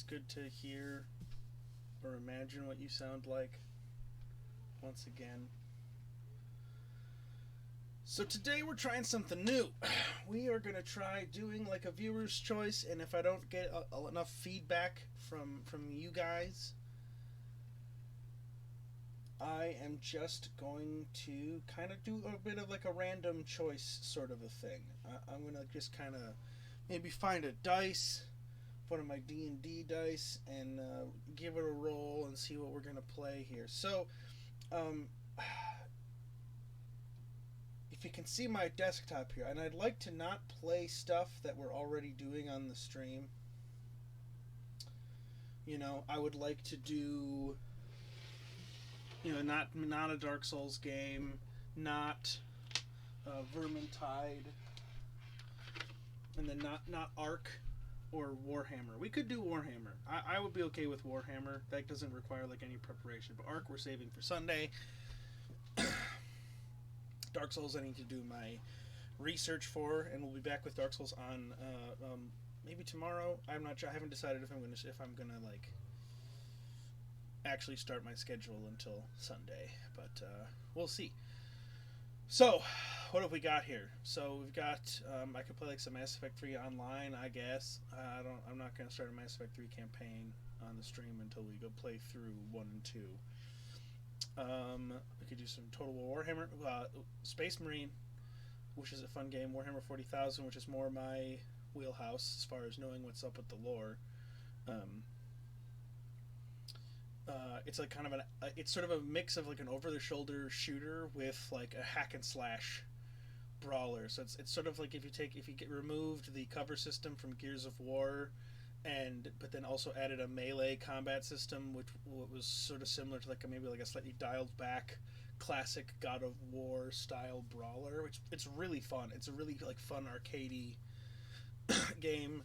good to hear or imagine what you sound like once again. So today we're trying something new. We are going to try doing like a viewer's choice, and if I don't get enough feedback from you guys, I am just going to kind of do a bit of like a random choice sort of a thing. I'm going to just kind of maybe find a dice, one of my D&D dice, and give it a roll and see what we're going to play here. So, if you can see my desktop here, and I'd like to not play stuff that we're already doing on the stream. You know, I would like to do, not a Dark Souls game, not Vermintide, and then not Ark or Warhammer. We could do Warhammer. I would be okay with Warhammer. That doesn't require like any preparation. But Ark we're saving for Sunday. Dark Souls I need to do my research for, and we'll be back with Dark Souls on maybe tomorrow. I'm not sure. I haven't decided if I'm gonna like actually start my schedule until Sunday, but we'll see. So, what have we got here? So we've got I could play like some Mass Effect 3 online, I guess. I'm not gonna start a Mass Effect 3 campaign on the stream until we go play through 1 and 2. We could do some Total War Warhammer, Space Marine, which is a fun game. Warhammer 40,000, which is more my wheelhouse as far as knowing what's up with the lore. It's like kind of it's sort of a mix of like an over-the-shoulder shooter with like a hack and slash brawler. So it's sort of like if you get removed the cover system from Gears of War, but then also added a melee combat system, which was sort of similar to maybe a slightly dialed back classic God of War style brawler, which it's really fun. It's a really like fun arcadey game.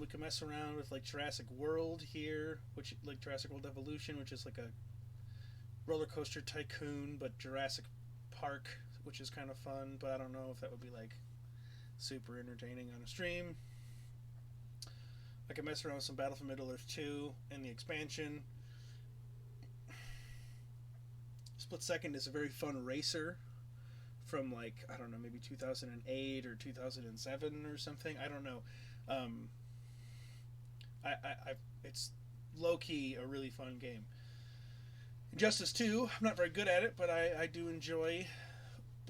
We can mess around with like Jurassic World here, which like Jurassic World Evolution, which is like a roller coaster tycoon, but Jurassic Park, which is kind of fun. But I don't know if that would be like super entertaining on a stream. I can mess around with some Battlefield Middle-earth 2 and the expansion. Split Second is a very fun racer from like, I don't know, maybe 2008 or 2007 or something. I don't know. It's low-key a really fun game. Injustice 2, I'm not very good at it, but I do enjoy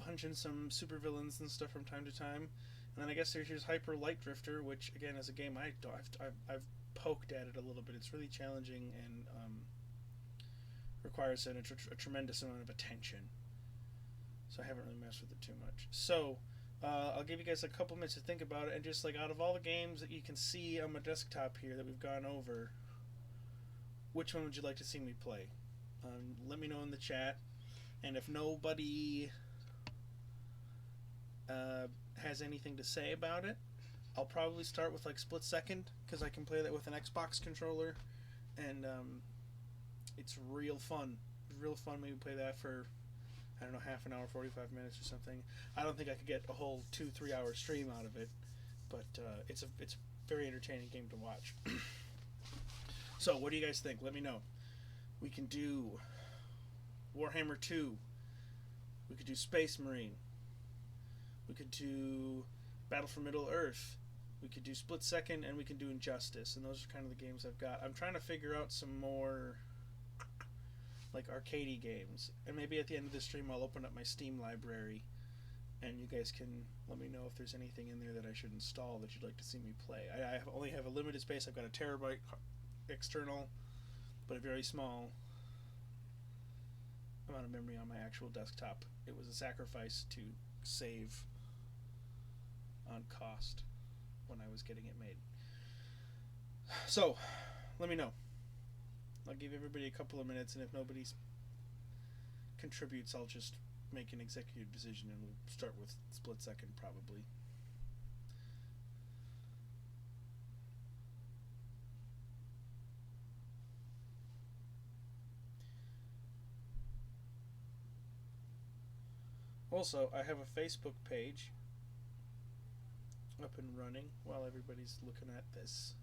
punching some supervillains and stuff from time to time. And then I guess there's Hyper Light Drifter, which again is a game I've poked at it a little bit. It's really challenging and requires a tremendous amount of attention. So I haven't really messed with it too much. So I'll give you guys a couple minutes to think about it, and just like out of all the games that you can see on my desktop here that we've gone over, which one would you like to see me play? Let me know in the chat, and if nobody has anything to say about it, I'll probably start with like Split Second, because I can play that with an Xbox controller, and it's real fun. Real fun. Maybe play that for, I don't know, half an hour, 45 minutes or something. I don't think I could get a whole 2-3 hour stream out of it, but it's a very entertaining game to watch. So what do you guys think? Let me know. We can do Warhammer 2. We could do Space Marine. We could do Battle for Middle-earth. We could do Split Second, and we can do Injustice. And those are kind of the games I've got. I'm trying to figure out some more like arcadey games. And maybe at the end of the stream I'll open up my Steam library, and you guys can let me know if there's anything in there that I should install that you'd like to see me play. I only have a limited space. I've got a terabyte external, but a very small amount of memory on my actual desktop. It was a sacrifice to save on cost when I was getting it made. So, let me know. I'll give everybody a couple of minutes, and if nobody contributes, I'll just make an executive decision, and we'll start with Split Second probably. Also, I have a Facebook page up and running while everybody's looking at this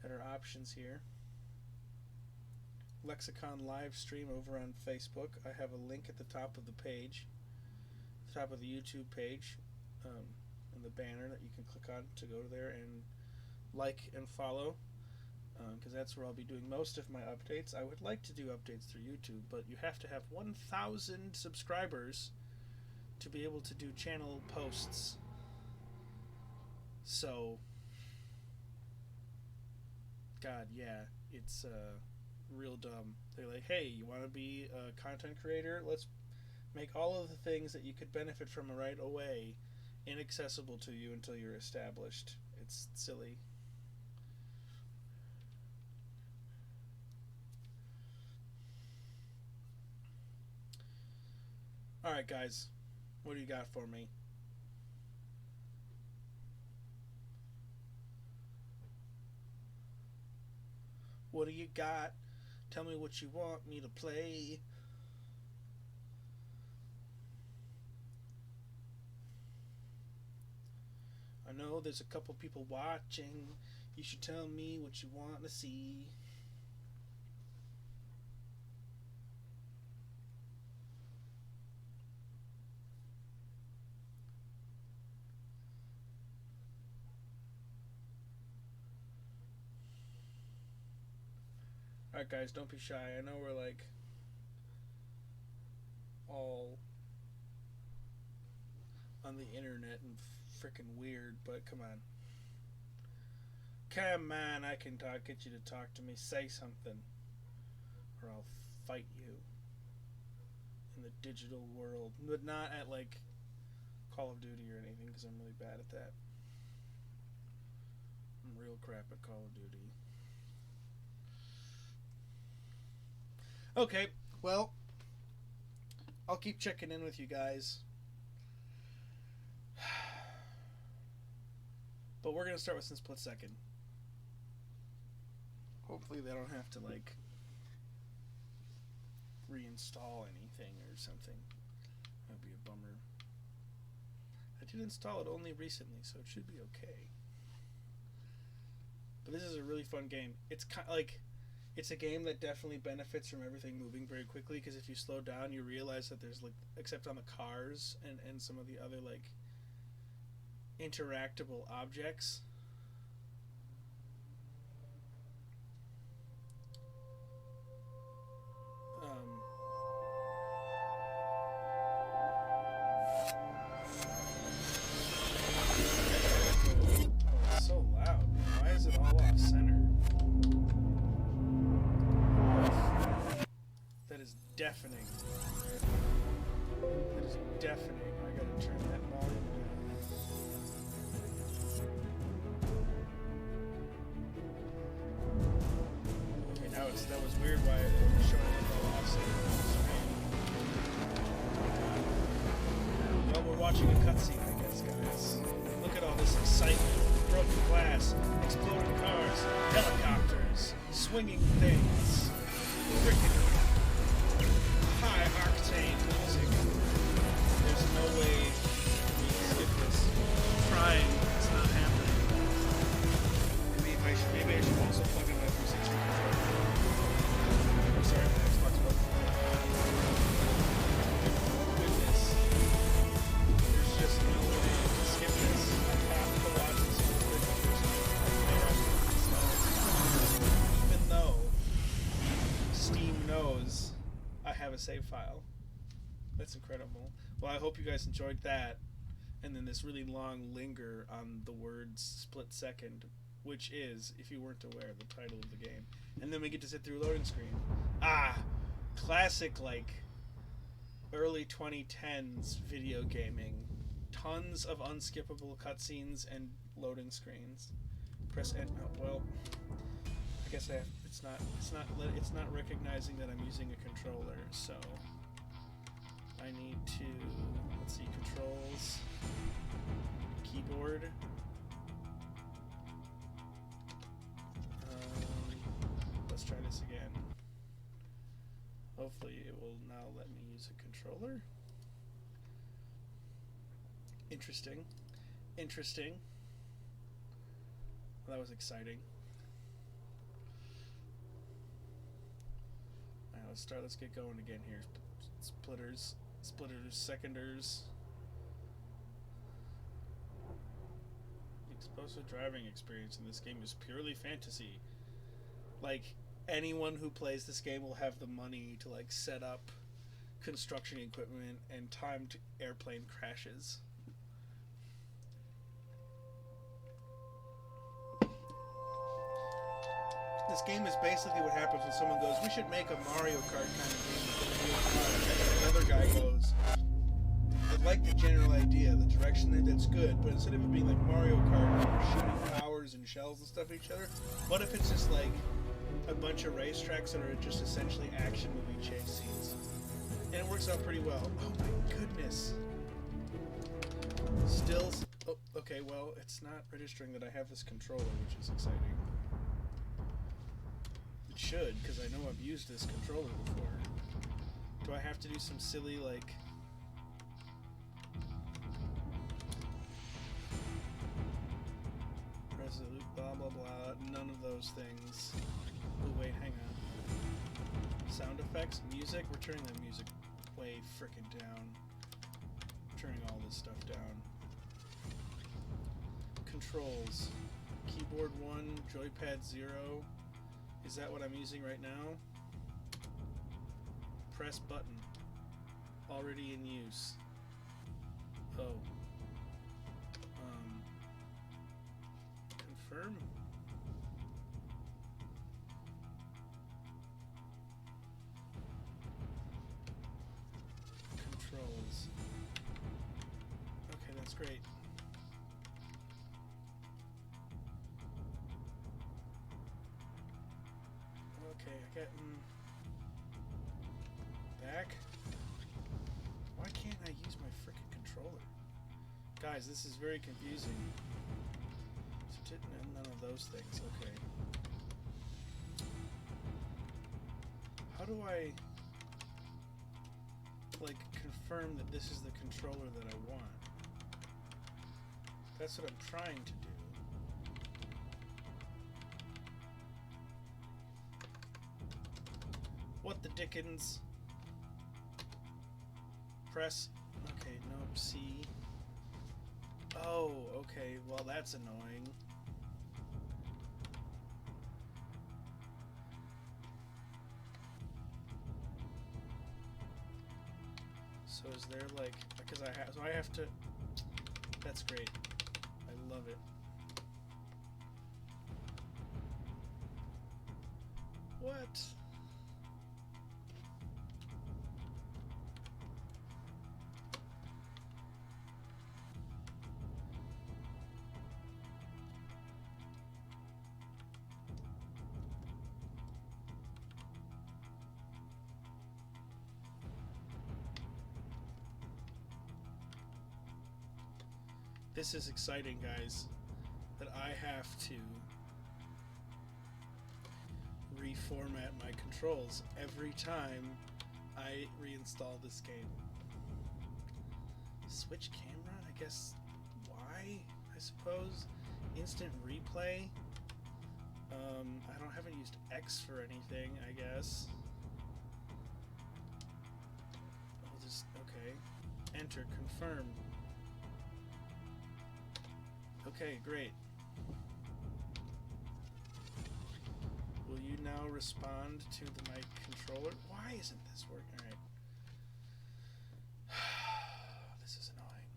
better options here. Lexicon live stream over on Facebook. I have a link at the top of the page, the top of the YouTube page, in the banner that you can click on to go there and like and follow, because that's where I'll be doing most of my updates. I would like to do updates through YouTube, but you have to have 1,000 subscribers to be able to do channel posts. So, God, yeah, it's real dumb. They're like, hey, you want to be a content creator? Let's make all of the things that you could benefit from right away inaccessible to you until you're established. It's silly. Alright, guys, what do you got for me? What do you got? Tell me what you want me to play. I know there's a couple people watching. You should tell me what you want to see. Alright, guys, don't be shy. I know we're like all on the internet and freaking weird, but come on. Come on, I can get you to talk to me. Say something, or I'll fight you in the digital world. But not at like Call of Duty or anything, because I'm really bad at that. I'm real crap at Call of Duty. Okay, well, I'll keep checking in with you guys. But we're going to start with some split second. Hopefully they don't have to, like, reinstall anything or something. That'd be a bummer. I did install it only recently, so it should be okay. But this is a really fun game. It's kind of like... It's a game that definitely benefits from everything moving very quickly, because if you slow down, you realize that there's, like, except on the cars and some of the other, like, interactable objects. Oh, it's so loud. Why is it all off center? That is deafening. That is deafening. I gotta turn that volume down. Okay, that was weird why it was showing up all offset on the screen. Well, we're watching a cutscene, I guess, guys. Look at all this excitement. Broken glass, exploding cars, helicopters, swinging things, freaking high octane music. There's no way we can skip this. I'm trying, it's not happening. Maybe I should also plug in my 360 controller. I'm sorry, my Xbox One. Goodness. There's just no way to skip this. I have to watch this with even though Steam knows I have a save file. That's incredible. Well, I hope you guys enjoyed that. And then this really long linger on the words split second, which is, if you weren't aware, the title of the game. And then we get to sit through loading screen. Ah! Classic, like, early 2010s video gaming. Tons of unskippable cutscenes and loading screens. Press Enter. Oh, well, I guess I have, it's not recognizing that I'm using a controller, so I need to, let's see, controls, keyboard. Let's try this again. Hopefully it will now let me use a controller. Interesting. Well, that was exciting. Let's get going again here. Splitters, seconders. The explosive driving experience in this game is purely fantasy. Like, anyone who plays this game will have the money to like set up construction equipment and timed airplane crashes. This game is basically what happens when someone goes, we should make a Mario Kart kind of game. And another guy goes, I like the general idea, the direction that's good, but instead of it being like Mario Kart where you're shooting powers and shells and stuff at each other, what if it's just like a bunch of racetracks that are just essentially action movie chase scenes? And it works out pretty well. Oh my goodness. Still, oh, okay, well, it's not registering that I have this controller, which is exciting. It should, because I know I've used this controller before. Do I have to do some silly, like... Resolute, blah, blah, blah, none of those things. Oh, wait, hang on. Sound effects, music, we're turning the music way frickin' down. Turning all this stuff down. Controls. Keyboard 1, joypad 0. Is that what I'm using right now? Press button. Already in use. Oh. Confirm? Controls. Okay, that's great. Okay, I got back. Why can't I use my frickin' controller? Guys, this is very confusing. None of those things, okay. How do I like confirm that this is the controller that I want? That's what I'm trying to do. What the dickens? Press. Okay, nope. C. Oh, okay. Well, that's annoying. So is there like, because I have to. That's great. I love it. What? This is exciting, guys, that I have to reformat my controls every time I reinstall this game. Switch camera, I guess. Why? I suppose. Instant replay. Haven't used X for anything, I guess. I'll just, okay. Enter, confirm. Okay, great. Will you now respond to my controller? Why isn't this working? Alright. This is annoying.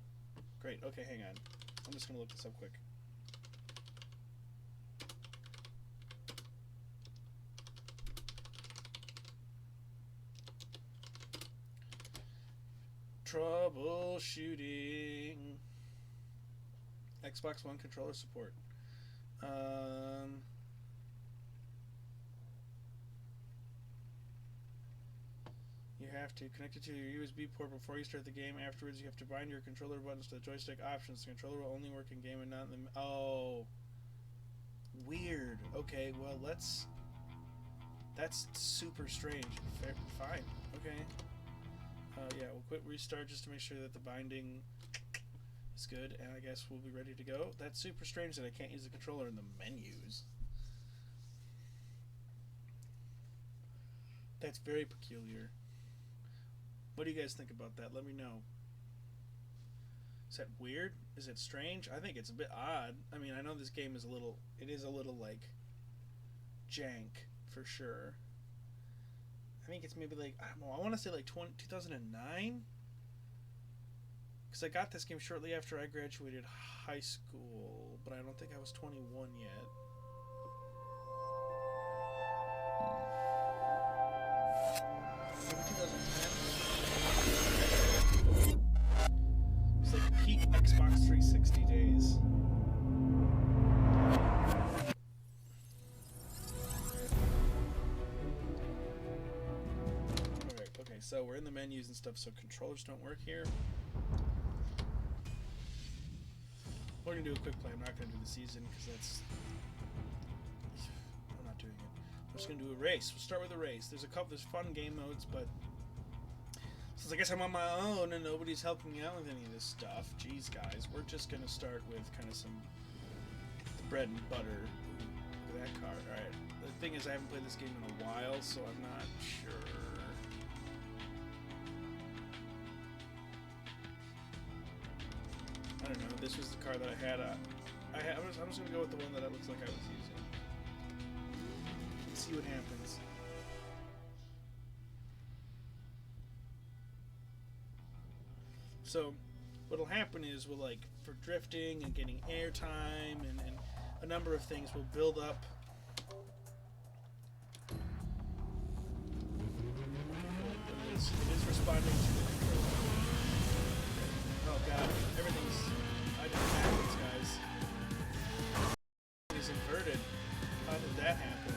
Great, okay, hang on. I'm just gonna look this up quick. Troubleshooting. Xbox One controller support. You have to connect it to your USB port before you start the game. Afterwards, you have to bind your controller buttons to the joystick options. The controller will only work in game and not in the... Oh. Weird. Okay, well, let's... That's super strange. Fine. Okay. Yeah, we'll quit restart just to make sure that the binding is good, and I guess we'll be ready to go. That's super strange that I can't use the controller in the menus. That's very peculiar. What do you guys think about that? Let me know. Is that weird? Is it strange? I think it's a bit odd. I mean, I know this game is a little... It is a little, like, jank, for sure. I think it's maybe, like, I don't know, I want to say, like, 2009? Because I got this game shortly after I graduated high school, but I don't think I was 21 yet. Maybe 2010? It's like peak Xbox 360 days. Alright, okay, so we're in the menus and stuff, so controllers don't work here. We're going to do a quick play. I'm not going to do the season because that's... I'm not doing it. I'm just going to do a race. We'll start with a race. There's fun game modes, but since I guess I'm on my own and nobody's helping me out with any of this stuff, geez, guys, we're just going to start with kind of some bread and butter. Look at that card. Alright. The thing is, I haven't played this game in a while, so I'm not sure. I don't know. This was the car that I had. I'm just going to go with the one that it looks like I was using. Let's see what happens. So, what'll happen is we'll, like, for drifting and getting airtime and a number of things, will build up. It is responding to the controller. Oh god, everything's... I did backwards, guys. It's inverted. How did that happen?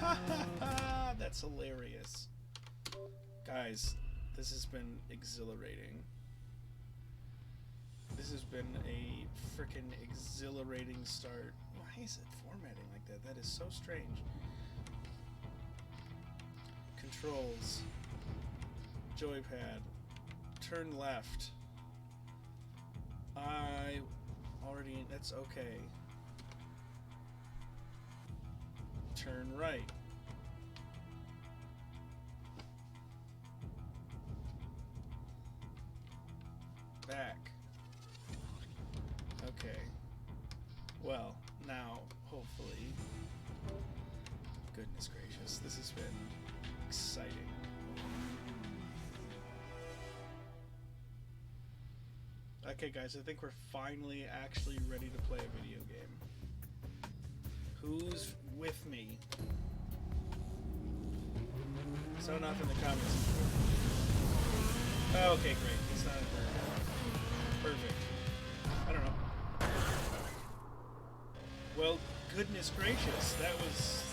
Ha ha ha! That's hilarious. Guys, this has been exhilarating. This has been a frickin' exhilarating start. Why is it formatting like that? That is so strange. Controls. Joypad. Turn left. That's okay. Turn right. Back. Okay. Well, now, hopefully... Goodness gracious, this has been exciting. Okay, guys, I think we're finally actually ready to play a video game. Who's with me? Sound off in the comments. Oh, okay, great. It's not in there. Perfect. I don't know. Well, goodness gracious, that was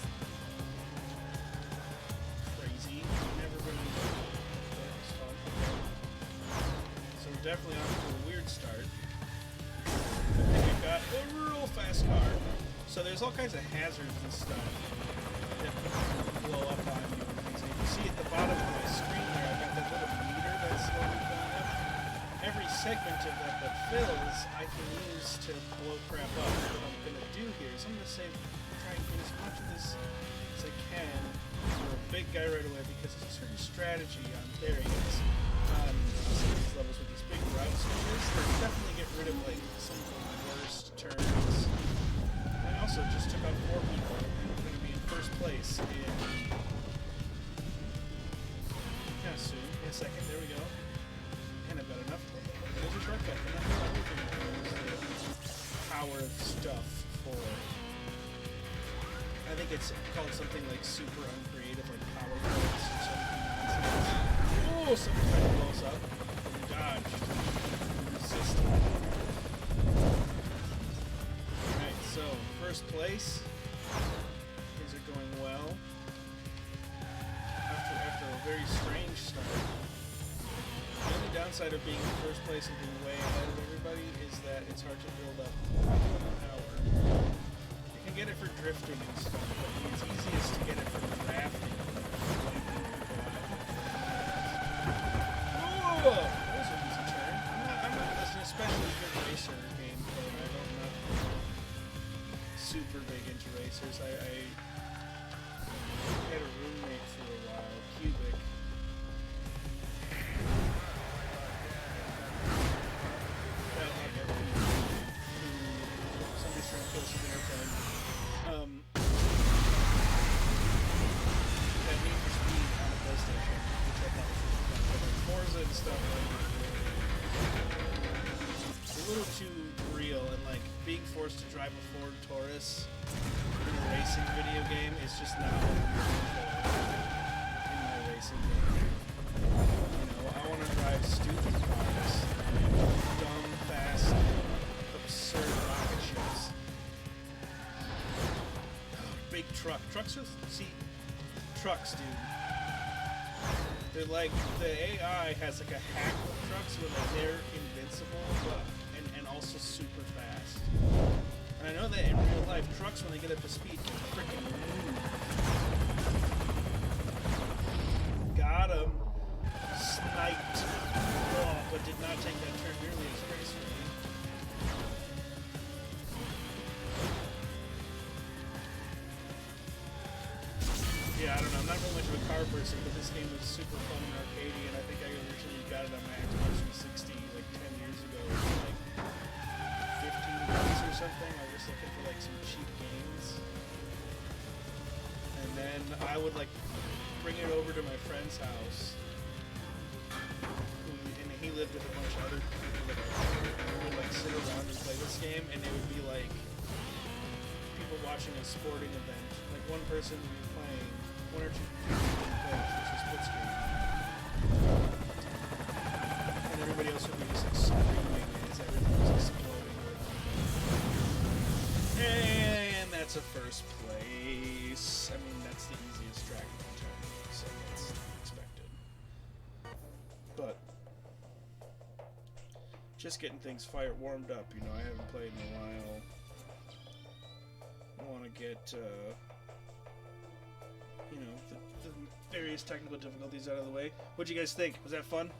crazy. Never really... That was fun. So we're definitely off to a weird start. We've got a real fast car. So there's all kinds of hazards and stuff that blow up on you. So you can see at the bottom of my screen there, I've got that little meter that's slowly filling up. Every segment of that that fills, I can use to blow crap up. What I'm going to do here is I'm going to try and get as much of this as I can for a big guy right away, because there's a certain strategy on, there he is, on some of these levels with these big route switches that definitely get rid of like some of the worst turns. I also just took out 4 people and I'm going to be in first place in... Yeah, soon. In a second. There we go. And I've got enough. There's a shortcut. Power of stuff for... I think it's called something like super uncreative, like power points or something nonsense. Oh, something kind of blows up. Dodge. Resist. Alright, so first place. Things are going well. After a very strange start. The only downside of being in first place and being way ahead of everybody is that it's hard to build up power. You can get it for drifting and stuff, but it's easiest to get it for drafting. Whoa! That was an easy turn. I'm not an especially good racer gameplay. I'm not super big into racers. I stuff. It's a little too real, and like being forced to drive a Ford Taurus in a racing video game is just not what I'm looking for in my racing game. You know, I want to drive stupid cars, dumb, fast, absurd rocket ships. Big truck. Trucks are trucks, dude. They're like, the AI has like a hack of trucks where like they're invincible, and also super fast. And I know that in real life, trucks when they get up to speed can freaking move. Got him. Sniped. Oh, but did not take that turn nearly as gracefully. Yeah, I don't know. I'm not really much of a car person, but this game was super fun and arcadey, and I think I originally got it on my Xbox 360 like 10 years ago for like $15 or something. I was just looking for like some cheap games. And then I would like bring it over to my friend's house. And he lived with a bunch of other people that we would like sit around and play this game, and it would be like people watching a sporting event. Like one person would be playing, one or two people would be playing, which was split screen. And everybody else would be just like screaming as everything was exploding around. And that's a first place. I mean, that's the easiest track in the time, so that's expected. But just getting things warmed up, you know, I haven't played in a while. I want to get, you know, the various technical difficulties out of the way. What'd you guys think? Was that fun?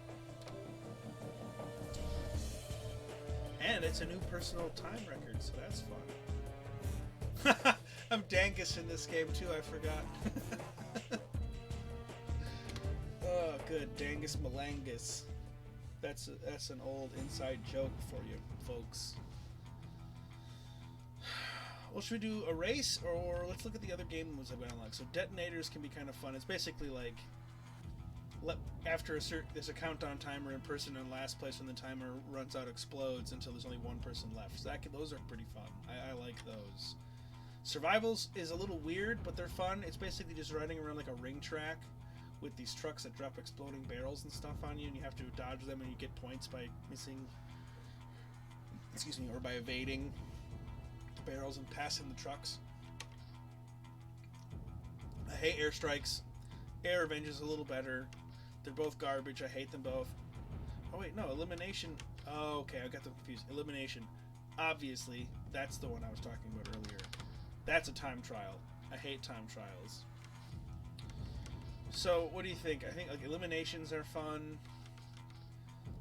And it's a new personal time record, so that's fun. I'm Dangus in this game too, I forgot. Oh, good. Dangus Malangus. That's an old inside joke for you, folks. Well, should we do a race, or let's look at the other game modes I've got unlocked. So detonators can be kind of fun. It's basically like, after there's a countdown timer, and person in last place when the timer runs out explodes until there's only one person left. So those are pretty fun. I like those. Survivals is a little weird, but they're fun. It's basically just riding around like a ring track with these trucks that drop exploding barrels and stuff on you, and you have to dodge them, and you get points by missing, or by evading the barrels and passing the trucks. I hate airstrikes. Air Revenge is a little better. They're both garbage. I hate them both. Oh wait, no, Elimination. Oh, okay, I got them confused. Elimination. Obviously, that's the one I was talking about earlier. That's a time trial. I hate time trials. So, what do you think? I think like eliminations are fun.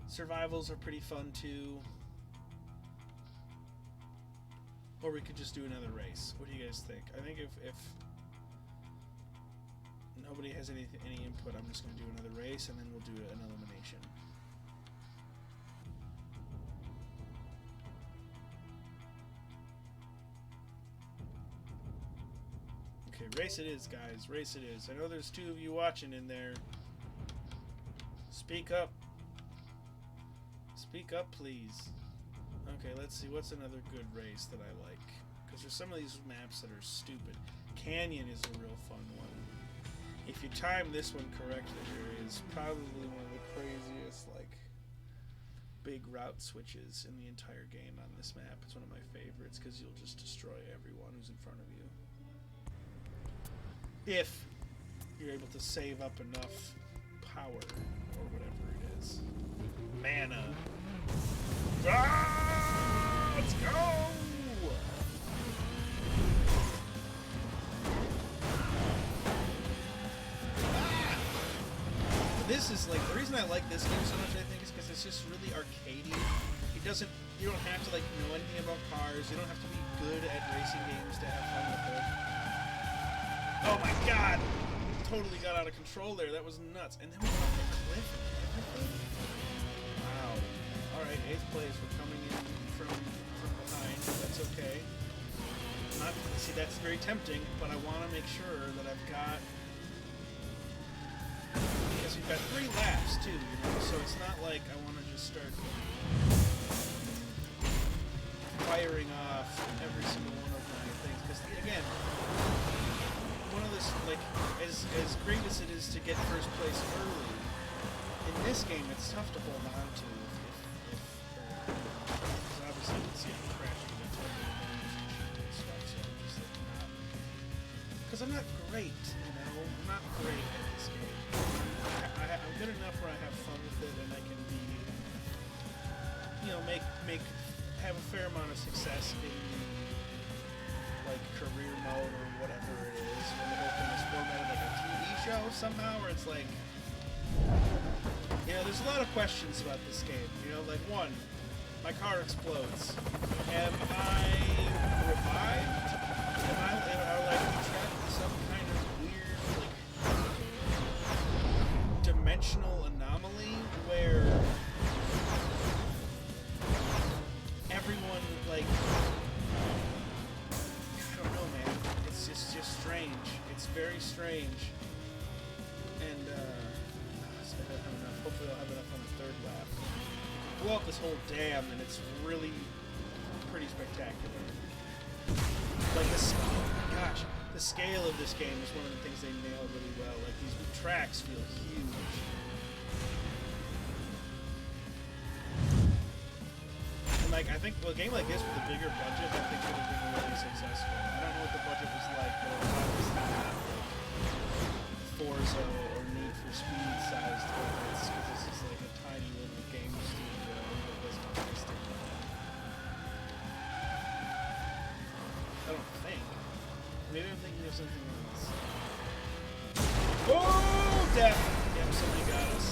Survivals are pretty fun too. Or we could just do another race. What do you guys think? I think if nobody has any input, I'm just going to do another race, and then we'll do an elimination. Okay, race it is, guys. Race it is. I know there's two of you watching in there. Speak up. Speak up, please. Okay, let's see. What's another good race that I like? Because there's some of these maps that are stupid. Canyon is a real fun one. If you time this one correctly, there is probably one of the craziest, like, big route switches in the entire game on this map. It's one of my favorites because you'll just destroy everyone who's in front of you. If you're able to save up enough power, or whatever it is. Mana. Ah, let's go! Ah! This is like, the reason I like this game so much, I think, is because it's just really arcadey. It doesn't, you don't have to like know anything about cars. You don't have to be good at racing games to have fun with it. Oh my god! Totally got out of control there. That was nuts. And then we got the cliff and everything. Wow. Alright, 8th place. We're coming in from behind. That's okay. See, that's very tempting, but I want to make sure that I've got... Because So you've got 3 laps too, you know, so it's not like I want to just start firing off every single one of my things, because again, one of this, like, as great as it is to get first place early, in this game it's tough to hold on to because obviously it's getting crashed with a turbo and stuff, so I'm just like not, because I'm not great, you know, I'm not great at this game. I'm good enough where I have fun with it and I can be, you know, have a fair amount of success in, like, career mode or whatever it is, when the whole thing is formatted like a TV show somehow, where it's like, you know, there's a lot of questions about this game, you know, like, one, my car explodes. Am I revived? Am I like trapped in some kind of weird, like, dimensional anomaly where everyone, like, I don't know, man. It's just strange. It's very strange. And, so I don't have enough. Hopefully I'll have enough on the 3rd lap. Blow up this whole dam, and it's really pretty spectacular. Like, the scale of this game is one of the things they nail really well. Like, these tracks feel huge. Like, I think, well, a game like this with a bigger budget, I think would have been really successful. I don't know what the budget was like, but it was obviously not like Forza or Need for Speed sized budgets, because this is like a tiny little game studio that doesn't exist anymore. I don't think. Maybe I'm thinking of something else. Oh, death! Yep, somebody got us.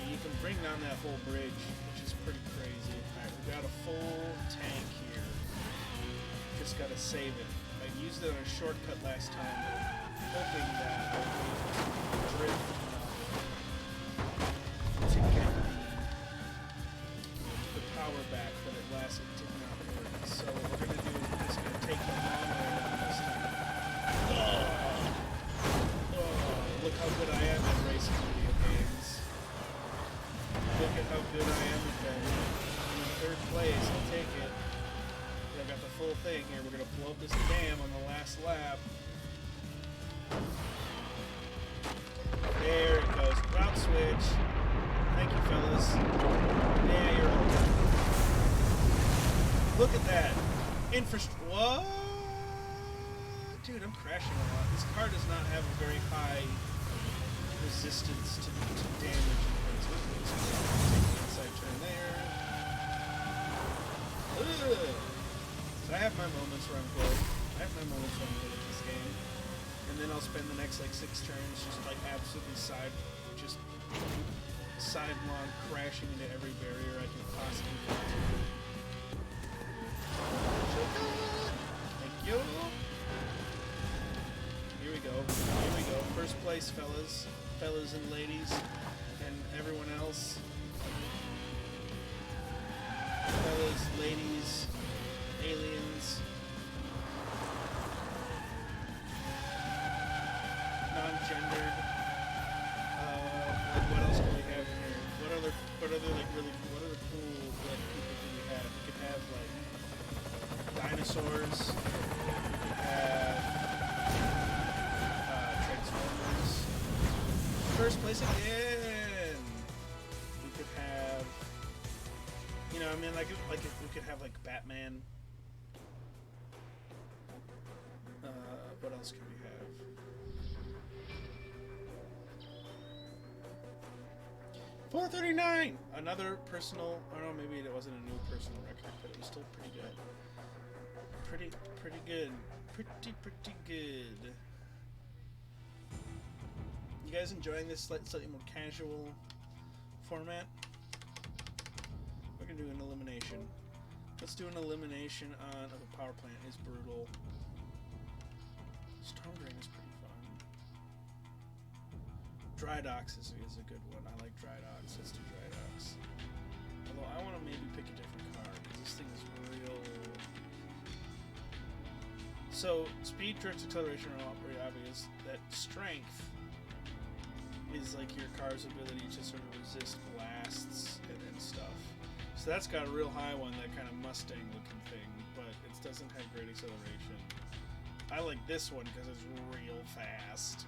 You can bring down that whole bridge, which is pretty crazy. Alright, we got a full tank here. Just gotta save it. I used it on a shortcut last time, hoping that I would be able to drift enough to get the power back, but at last it did not work. So what we're gonna do is we're just gonna take the long way down this time. Look how good I am at racing video games. Look at how good I am with that. I'm in 3rd place, I'll take it. But I got the full thing here. We're gonna blow up this dam on the last lap. There it goes. Route switch. Thank you, fellas. Yeah, you're over. Look at that. Infrastructure. What? Dude, I'm crashing a lot. This car does not have a very high resistance to damage. Inside turn there. Ugh. So I have my moments where I'm good. I have my moments where I'm good at this game. And then I'll spend the next like 6 turns just like absolutely sidelong crashing into every barrier I can possibly get to. Thank you. Here we go. Here we go. First place, fellas. Fellas and ladies. And everyone else. Fellas, ladies, aliens, non-gendered. Like what else can we have in here? What other like really cool? What other cool like people can we have? We could have like dinosaurs. We could have Transformers. First place again. We could have, you know, I mean, like if we could have like Batman. What else can we have? $439. Another personal. I don't know. Maybe it wasn't a new personal record, but it was still pretty good. Pretty good. Pretty good. You guys enjoying this slightly more casual format? We're gonna do an elimination. Let's do an elimination on the power plant. Is brutal. Storm Drain is pretty fun. Dry Docks is a good one. I like Dry Docks. Let's do Dry Docks. Although I want to maybe pick a different car because this thing is real So speed, drift, acceleration are all pretty obvious. That strength is like your car's ability to sort of resist blasts and stuff. So that's got a real high one, that kind of Mustang looking thing, but it doesn't have great acceleration. I like this one because it's real fast.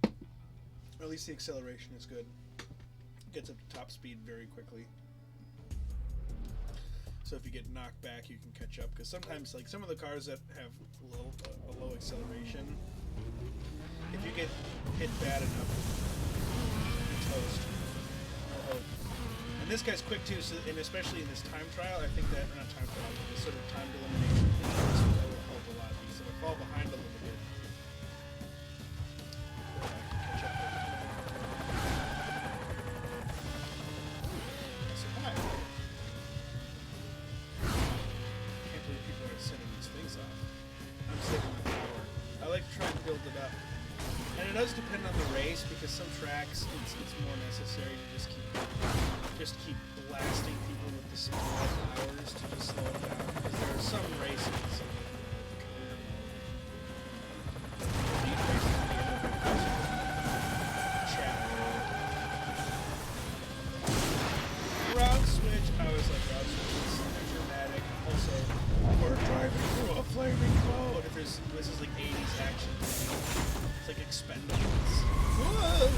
Or at least the acceleration is good. Gets up to top speed very quickly. So if you get knocked back, you can catch up. Because sometimes, like some of the cars that have a low acceleration, if you get hit bad enough, it's toast. No hope. And this guy's quick too, so, and especially in this time trial, I think that, or not time trial, but this sort of timed elimination thing, this will help a lot. Because if I fall behind a little bit, I can catch up. I like to try and build it up. And it does depend on the race, because some tracks it's more necessary to just keep blasting people with the small powers to just slow it down. Because there are some races. Route switch. I always like route switches. They're dramatic. Also, we're driving through a flaming cloud. If this is like 80s action. It's like Expendables. Whoa!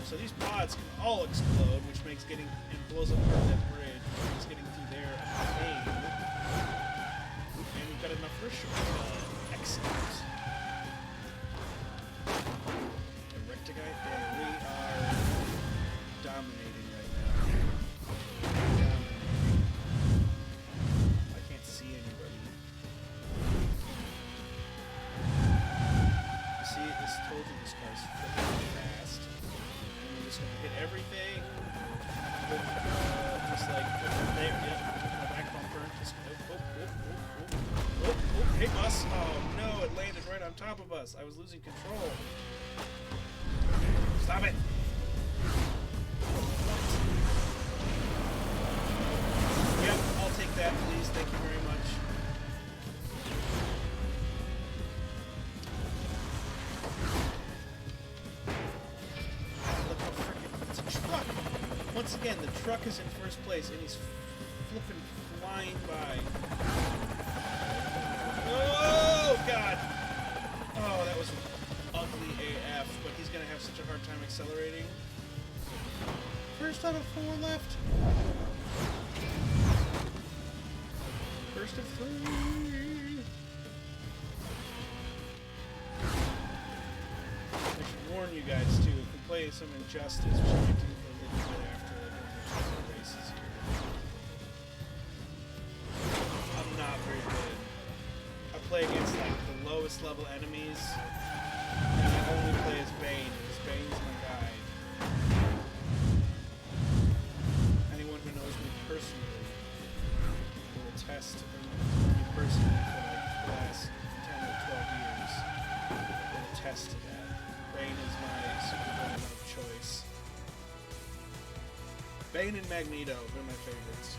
So these pods can all explode, which makes getting and blows up part of that bridge, which makes getting through there a pain. And we've got enough for a shortcut. Excellent. And Rectigite, yeah, we are dominating right now. I can't see anybody. You see, this told you this car's flipping fast. And we're just gonna hit everything. Just like there, yep. My back bumper. Just hey bus! Oh no, it landed right on top of us. I was losing control. Stop it! Yep, I'll take that, please. Thank you very much. Look how freaking, it's a truck! Once again, the truck is in first place, and he's flipping flying by. Oh, God! Oh, that was ugly AF, but he's gonna have such a hard time accelerating. First out of 4 left. First of 3. I should warn you guys too, if we play some Injustice, which I might do for a little bit after like one or 2 races here. I'm not very good. I play against like the lowest level enemies, and I only play as Bane, because Bane's my guy. Anyone who knows me personally will attest to me personally for like the last 10 or 12 years will attest to that. Bane is my supervillain of choice. Bane and Magneto, they're my favorites.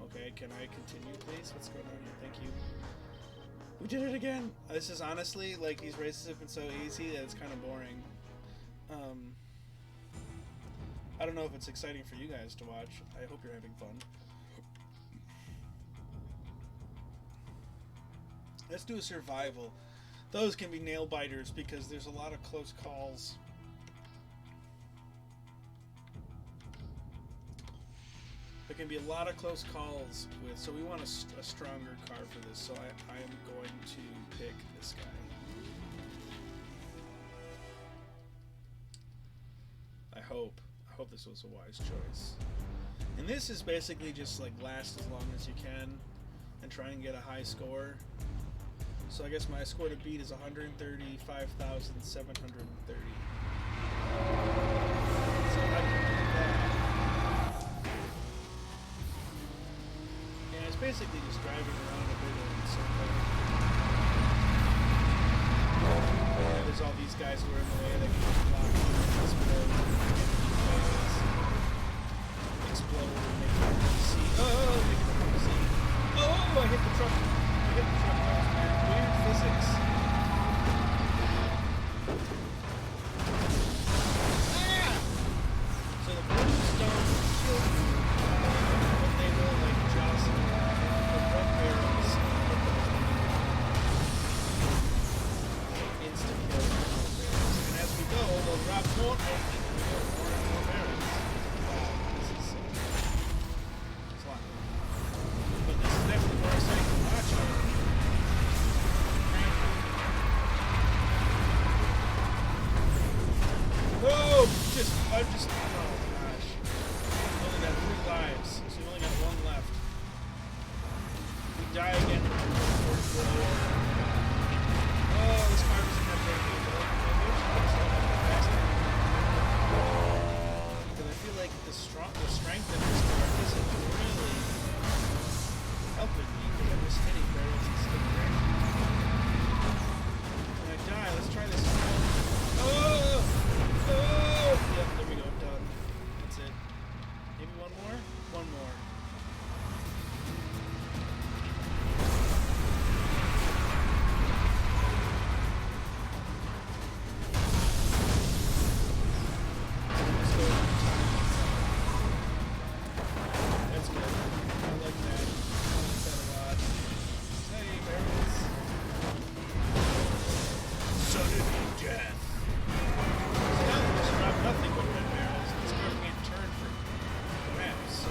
Okay, can I continue, please? What's going on here? Thank you. We did it again! This is honestly, like, these races have been so easy that it's kind of boring. I don't know if it's exciting for you guys to watch. I hope you're having fun. Let's do a survival. Those can be nail biters because there's a lot of close calls. There can be a lot of close calls with, so we want a stronger car for this, so I am going to pick this guy. I hope this was a wise choice. And this is basically just like last as long as you can and try and get a high score. So I guess my score to beat is 135,730. So I can do that. And it's basically just driving around a bit in a circle. there's all these guys who are in the way that can just block and explode. Explode and make it see. Oh, make it see. Oh, I hit the truck. I hit the truck. That was weird physics. Ah! So the balloons don't kill you, but they will like jostle the gun barrels. Instant kill the gun barrels. And as we go, they'll drop more and more barrels. Wow, this is it's a lot. But this is definitely more exciting to watch. Oh, oh gosh. You only got 3 lives, so you only got 1 left. If we die again, oh, this car doesn't have very good. Because I feel like the strength of this car isn't really helping me because I'm just hitting barrels instead of crashing. When I die, let's try this. Oh! Oh! Yep, there we go, done. That's it. Maybe one more? One more. Let's go. That's good. I like that. I like that a lot. Hey, barrels. Sudden death. Nothing but red barrels. This car can't turn for maps, so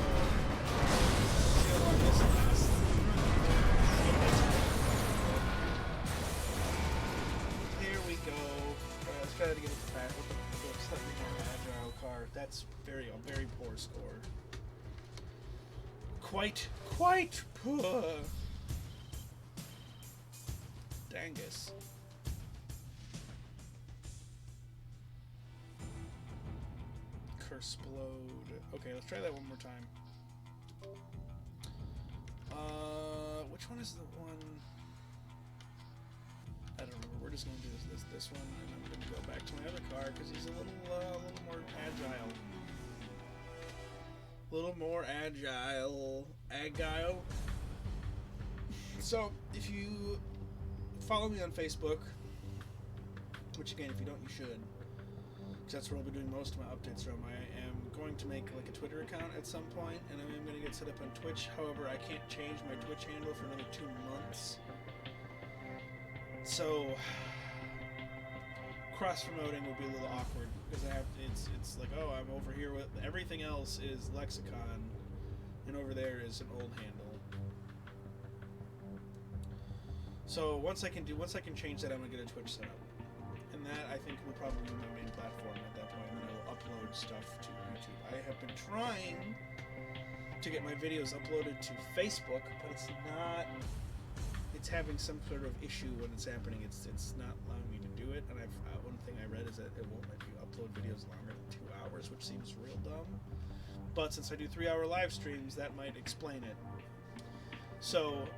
let's see how long this lasts. There we go. Alright, let's try to get it back with a slightly more agile car. That's a very poor score. Quite poor. Dangus. Explode. Okay, let's try that one more time. Which one is the one? I don't remember. We're just gonna do this one, and I'm gonna go back to my other car because he's a little more agile. A little more agile. So, if you follow me on Facebook, which again, if you don't, you should. That's where I'll be doing most of my updates from. I am going to make like a Twitter account at some point, and I'm going to get set up on Twitch. However, I can't change my Twitch handle for another 2 months. So cross-promoting will be a little awkward because I have to, it's like, oh, I'm over here with everything else is Lexicon, and over there is an old handle. So once I can change that, I'm gonna get a Twitch set up. And that, I think, will probably be my main platform at that point, and then I will upload stuff to YouTube. I have been trying to get my videos uploaded to Facebook, but it's not... It's having some sort of issue when it's happening. It's not allowing me to do it, and one thing I read is that it won't let you upload videos longer than 2 hours, which seems real dumb. But since I do 3-hour live streams, that might explain it. So,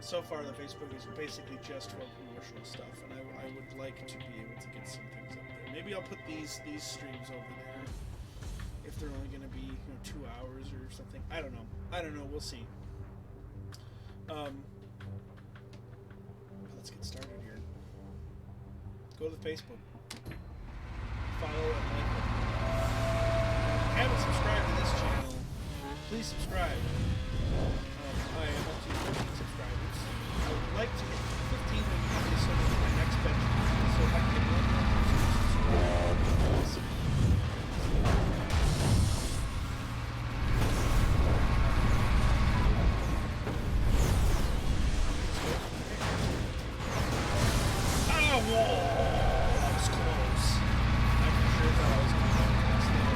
so far the Facebook is basically just for promotional stuff, and I would like to be able to get some things up there. Maybe I'll put these streams over there if they're only going to be 2 hours or something. I don't know. We'll see. Let's get started here. Go to the Facebook. Follow and like it. If you haven't subscribed to this channel, please subscribe. I am up to 15 subscribers. I would like to get 15 and be sort of my next benchmark. So if I can get one more person to subscribe, oh, whoa! That was close. I'm not sure if I was going to go past there.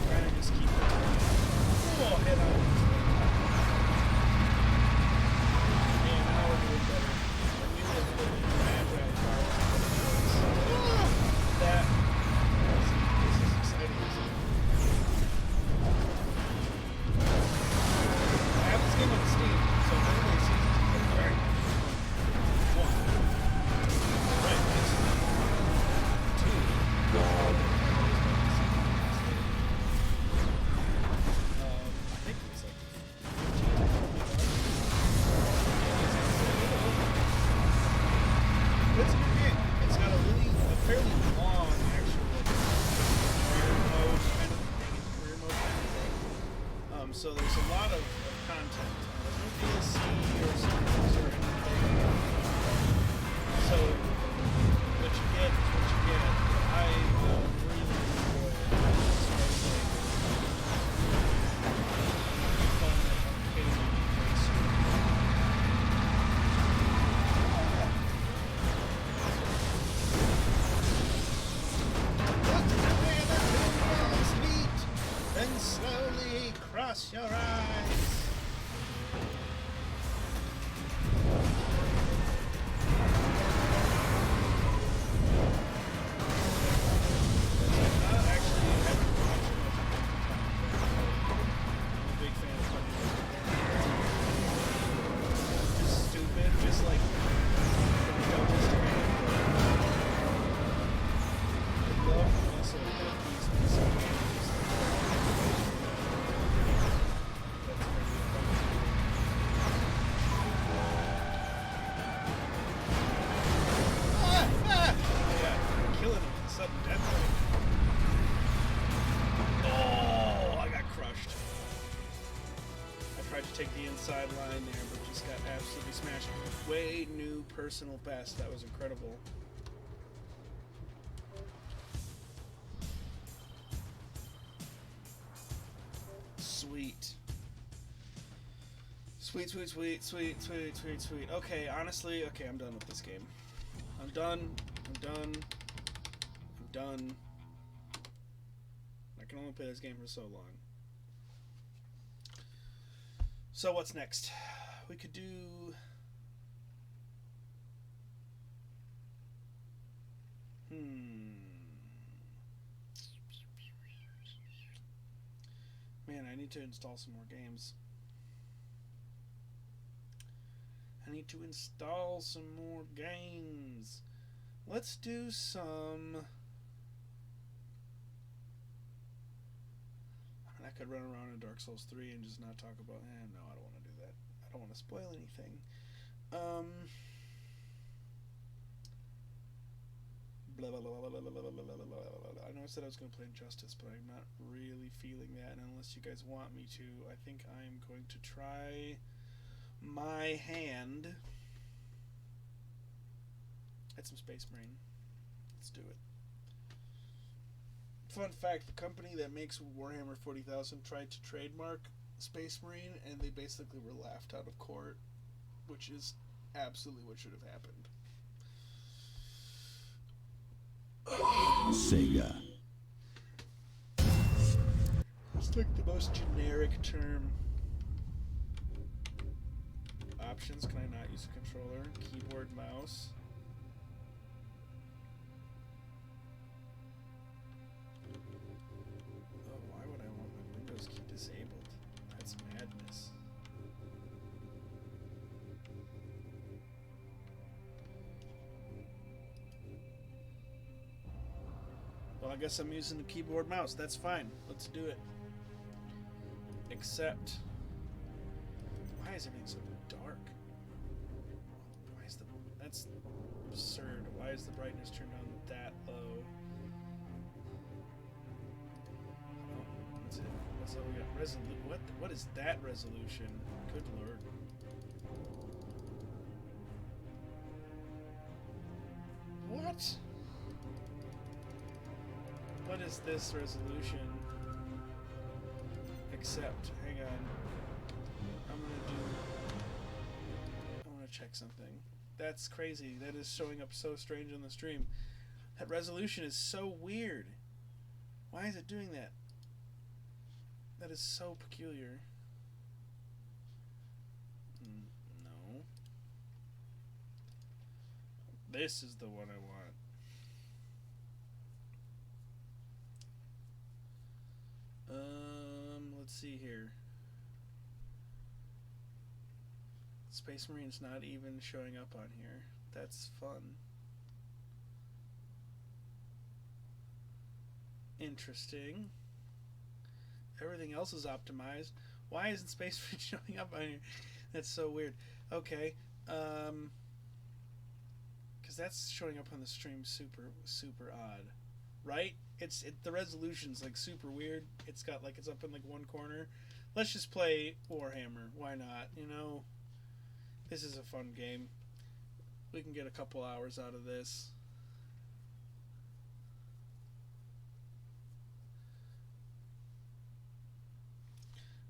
Trying to just keep it. Oh, head on. tried to take the inside line there, but just got absolutely smashed. Way new personal best. That was incredible. Sweet. Sweet, sweet, sweet, sweet, sweet, sweet, sweet. Okay, honestly, okay, I'm done with this game. I'm done. I'm done. I'm done. I can only play this game for so long. So what's next? We could do... Man, I need to install some more games. I need to install some more games. Let's do some... I mean, I could run around in Dark Souls 3 and just not talk about... no, I don't want to do that. I don't want to spoil anything. Blah, blah, blah, blah, blah, blah, blah, blah, blah, blah. I know I said I was going to play Injustice, but I'm not really feeling that. And unless you guys want me to, I think I'm going to try my hand at some Space Marine. Let's do it. Fun fact, the company that makes Warhammer 40,000 tried to trademark Space Marine, and they basically were laughed out of court, which is absolutely what should have happened. Sega. It's like the most generic term. Options, can I not use a controller? Keyboard, mouse. Oh, why would I want my Windows key disabled? That's madness. Well, I guess I'm using the keyboard mouse. That's fine. Let's do it. Except... Why is everything so dark? Why is the... That's absurd. Why is the brightness turned on that low? Oh, what's it? What's up? We got what is that resolution? Good lord. What? What is this resolution? Except, hang on. I want to check something. That's crazy. That is showing up so strange on the stream. That resolution is so weird. Why is it doing that? That is so peculiar. No. This is the one I want. Let's see here. Space Marine's not even showing up on here. That's fun. Interesting. Everything else is optimized. Why isn't Space Marine showing up on here? That's so weird. Okay. Because that's showing up on the stream super odd. Right? The resolution's like super weird. It's got like it's up in like one corner. Let's just play Warhammer. Why not? You know, this is a fun game. We can get a couple hours out of this.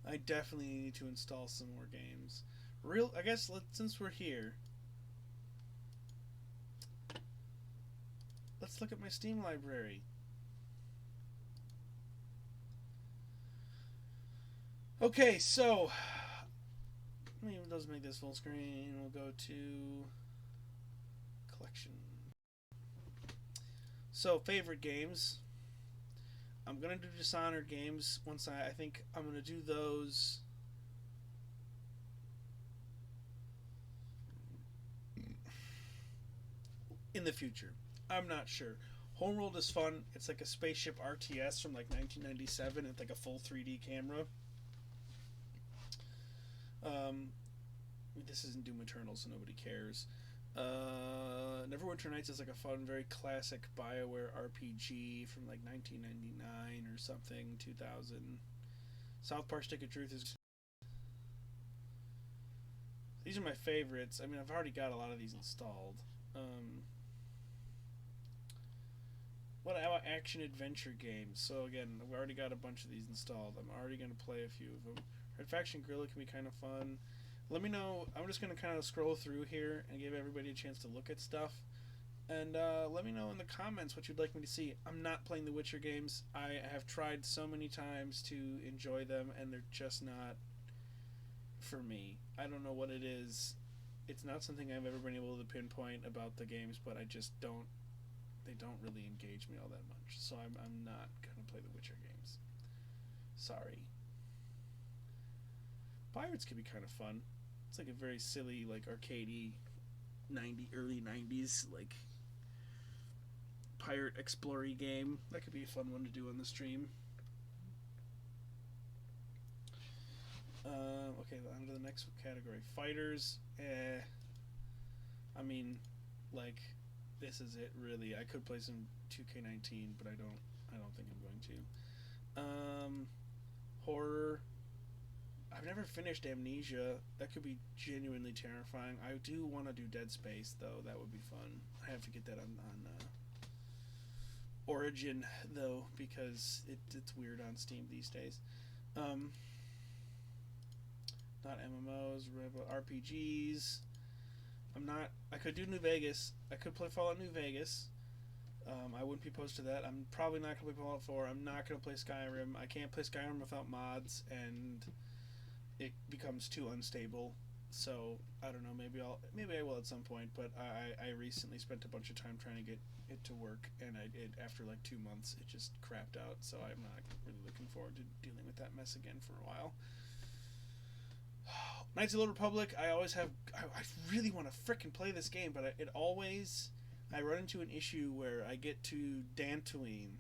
I definitely need to install some more games. I guess since we're here, let's look at my Steam library. Okay, so let's make this full screen. We'll go to collection. So favorite games. I'm gonna do Dishonored games once I think I'm gonna do those. In the future. I'm not sure. Homeworld is fun. It's like a spaceship RTS from like 1997. It's like a full 3D camera. This isn't Doom Eternal, so nobody cares. Neverwinter Nights is like a fun, very classic BioWare RPG from like 1999 or something, 2000. South Park Stick of Truth is... these are my favorites. I mean, I've already got a lot of these installed. What about action adventure games? So again, we already got a bunch of these installed. I'm already going to play a few of them. Red Faction Guerrilla can be kind of fun. Let me know. I'm just going to kind of scroll through here and give everybody a chance to look at stuff. And let me know in the comments what you'd like me to see. I'm not playing the Witcher games. I have tried so many times to enjoy them, and they're just not for me. I don't know what it is. It's not something I've ever been able to pinpoint about the games, but I just don't. They don't really engage me all that much. So I'm not gonna play the Witcher games. Sorry. Pirates could be kind of fun. It's like a very silly, like arcadey, early '90s like pirate explory game. That could be a fun one to do on the stream. Okay, on to the next category. Fighters. I mean, like, this is it really. I could play some 2K19, but I don't think I'm going to. Horror. I've never finished Amnesia. That could be genuinely terrifying. I do want to do Dead Space though. That would be fun. I have to get that on Origin though, because it's weird on Steam these days. Not MMOs, RPGs. I could do New Vegas. I could play Fallout New Vegas. I wouldn't be opposed to that. I'm probably not going to play Fallout 4. I'm not going to play Skyrim. I can't play Skyrim without mods, and it becomes too unstable. So I don't know. Maybe I will at some point. But I recently spent a bunch of time trying to get it to work, and after like 2 months, it just crapped out. So I'm not really looking forward to dealing with that mess again for a while. Knights of the Old Republic, I really want to frickin' play this game, but I run into an issue where I get to Dantooine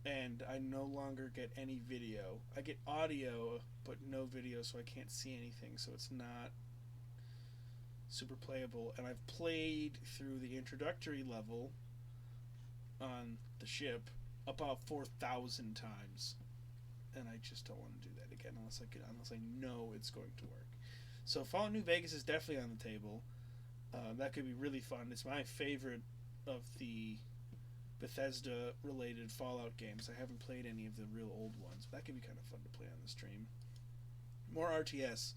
and I no longer get any video. I get audio, but no video, so I can't see anything, so it's not super playable. And I've played through the introductory level on the ship about 4,000 times. And I just don't want to do that again unless I know it's going to work. So Fallout New Vegas is definitely on the table. That could be really fun. It's my favorite of the Bethesda-related Fallout games. I haven't played any of the real old ones, but that could be kind of fun to play on the stream. More RTS.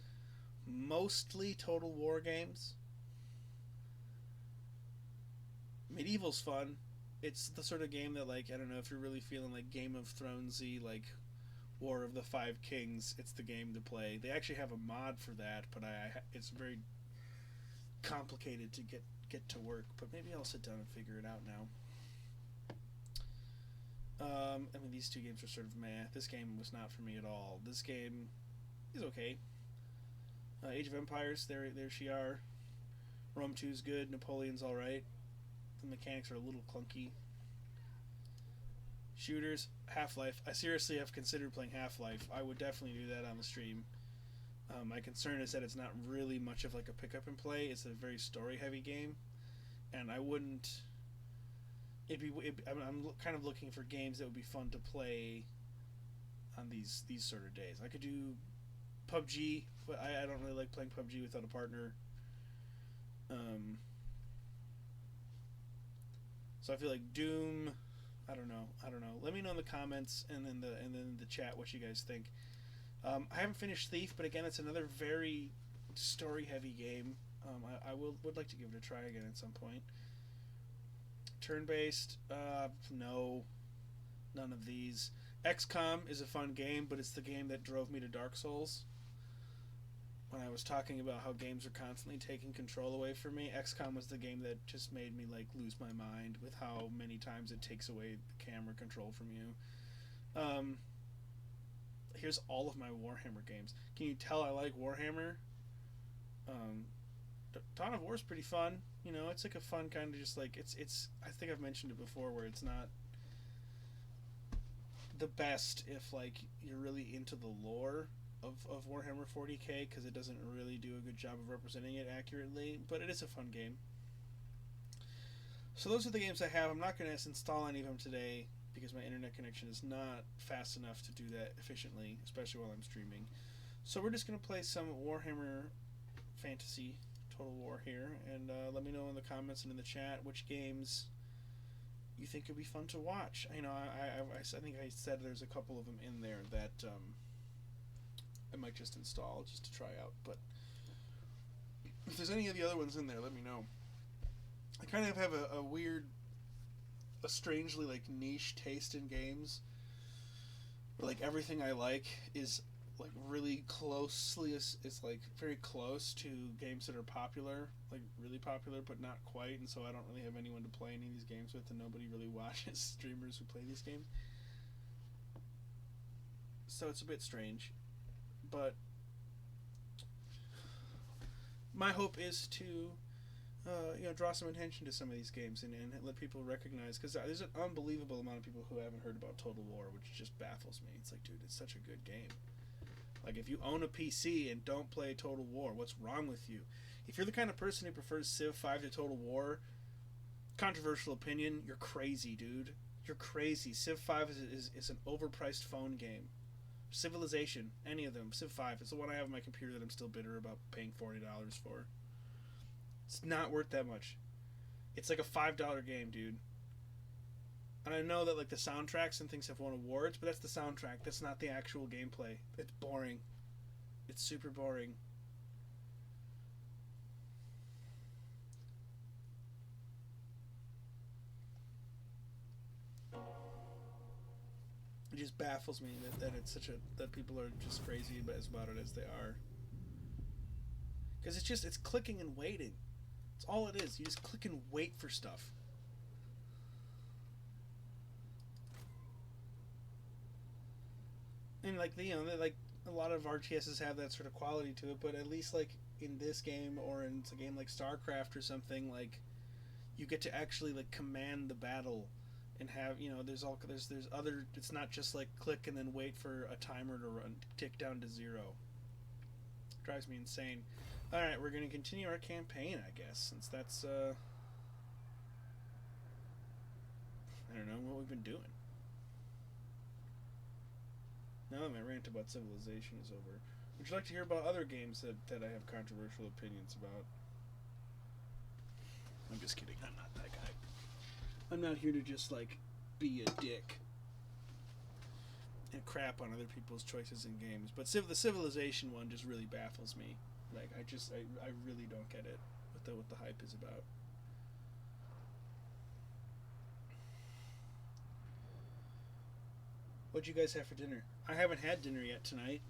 Mostly Total War games. Medieval's fun. It's the sort of game that, like, I don't know, if you're really feeling like Game of Thronesy, like War of the Five Kings, it's the game to play. They actually have a mod for that, but it's very complicated to get to work. But maybe I'll sit down and figure it out now. I mean, these two games are sort of meh. This game was not for me at all. This game is okay. Age of Empires, there she are. Rome 2's good. Napoleon's all right. The mechanics are a little clunky. Shooters, Half-Life. I seriously have considered playing Half-Life. I would definitely do that on the stream. My concern is that it's not really much of like a pick up and play. It's a very story heavy game, and I wouldn't. I'm kind of looking for games that would be fun to play on these sort of days. I could do PUBG, but I don't really like playing PUBG without a partner. So I feel like Doom. I don't know. Let me know in the comments and then the chat what you guys think. I haven't finished Thief, but again, it's another very story-heavy game. I would like to give it a try again at some point. Turn-based, no, none of these. XCOM is a fun game, but it's the game that drove me to Dark Souls. When I was talking about how games are constantly taking control away from me, XCOM was the game that just made me like lose my mind with how many times it takes away the camera control from you. Here's all of my Warhammer games. Can you tell I like Warhammer? Dawn of War is pretty fun. You know, it's like a fun kind of just like it's. I think I've mentioned it before, where it's not the best if like you're really into the lore of Warhammer 40k, because it doesn't really do a good job of representing it accurately, but it is a fun game. So those are the games I have. I'm not going to install any of them today because my internet connection is not fast enough to do that efficiently, especially while I'm streaming. So we're just gonna play some Warhammer Fantasy Total War here, and let me know in the comments and in the chat which games you think would be fun to watch. You know, I think I said there's a couple of them in there that I might just install just to try out. But if there's any of the other ones in there, let me know. I kind of have a weird, a strangely like niche taste in games. Where, like, everything I like is like really closely, it's like very close to games that are popular, like really popular, but not quite. And so I don't really have anyone to play any of these games with, and nobody really watches streamers who play these games. So it's a bit strange, but my hope is to draw some attention to some of these games and let people recognize, because there's an unbelievable amount of people who haven't heard about Total War, which just baffles me. It's like, dude, it's such a good game. Like, if you own a PC and don't play Total War, what's wrong with you? If you're the kind of person who prefers Civ 5 to Total War, controversial opinion, you're crazy, dude. You're crazy. Civ 5 is an overpriced phone game. Civilization, any of them. Civ 5, it's the one I have on my computer that I'm still bitter about paying $40 for. It's not worth that much. It's like a $5 game, dude. And I know that, like, the soundtracks and things have won awards, but that's the soundtrack. That's not the actual gameplay. It's boring. It's super boring. It just baffles me that it's such a, that people are just crazy about it as they are. Because it's clicking and waiting. It's all it is. You just click and wait for stuff. And like like a lot of RTSs have that sort of quality to it, but at least like in this game or in a game like StarCraft or something, like you get to actually like command the battle and have, there's other, it's not just like click and then wait for a timer to run tick down to 0. It drives me insane. All right, we're going to continue our campaign, I guess, since that's I don't know what we've been doing. Now that my rant about Civilization is over, would you like to hear about other games that I have controversial opinions about? I'm just kidding. I'm not that guy. I'm not here to just, like, be a dick and crap on other people's choices in games. But the Civilization one just really baffles me. Like, I really don't get it, what the hype is about. What'd you guys have for dinner? I haven't had dinner yet tonight.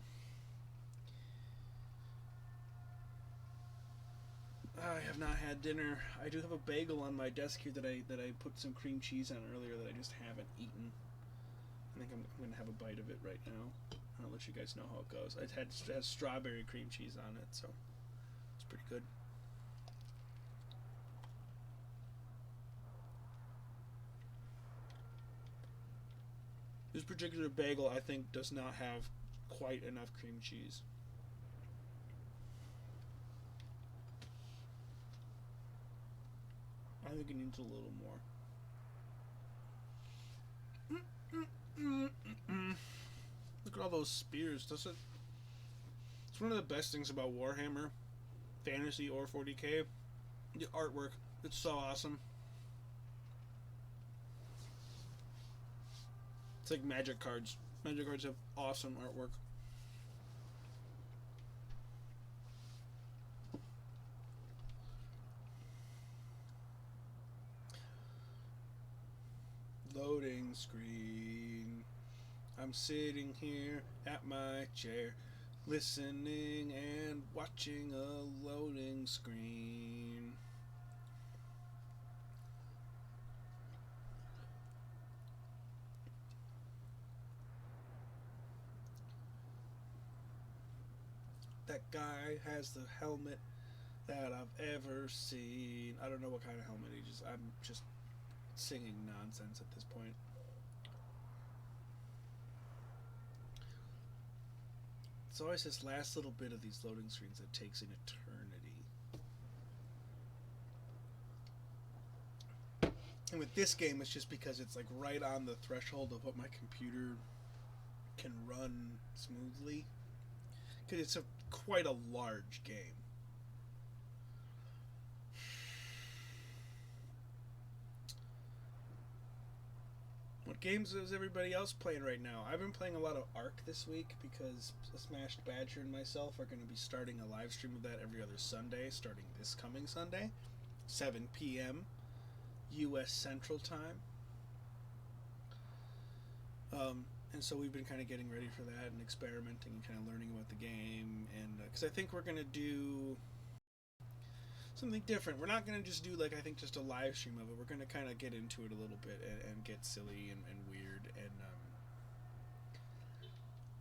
I have not had dinner. I do have a bagel on my desk here that I put some cream cheese on earlier that I just haven't eaten. I think I'm going to have a bite of it right now. I'll let you guys know how it goes. It has strawberry cream cheese on it, so it's pretty good. This particular bagel, I think, does not have quite enough cream cheese. I think it needs a little more. Look at all those spears. It's one of the best things about Warhammer Fantasy or 40k. The artwork. It's so awesome. It's like Magic cards. Magic cards have awesome artwork. Loading screen. I'm sitting here at my chair, listening and watching a loading screen. That guy has the helmet that I've ever seen. I don't know what kind of helmet he just. I'm just singing nonsense at this point. It's always this last little bit of these loading screens that takes an eternity. And with this game, it's just because it's like right on the threshold of what my computer can run smoothly. because it's quite a large game. What games is everybody else playing right now? I've been playing a lot of Ark this week because Smashed Badger and myself are going to be starting a live stream of that every other Sunday, starting this coming Sunday, 7 p.m. U.S. Central Time. And so we've been kind of getting ready for that and experimenting and kind of learning about the game. And because I think we're going to do something different. We're not going to just do, like, I think just a live stream of it. We're going to kind of get into it a little bit and get silly and weird. And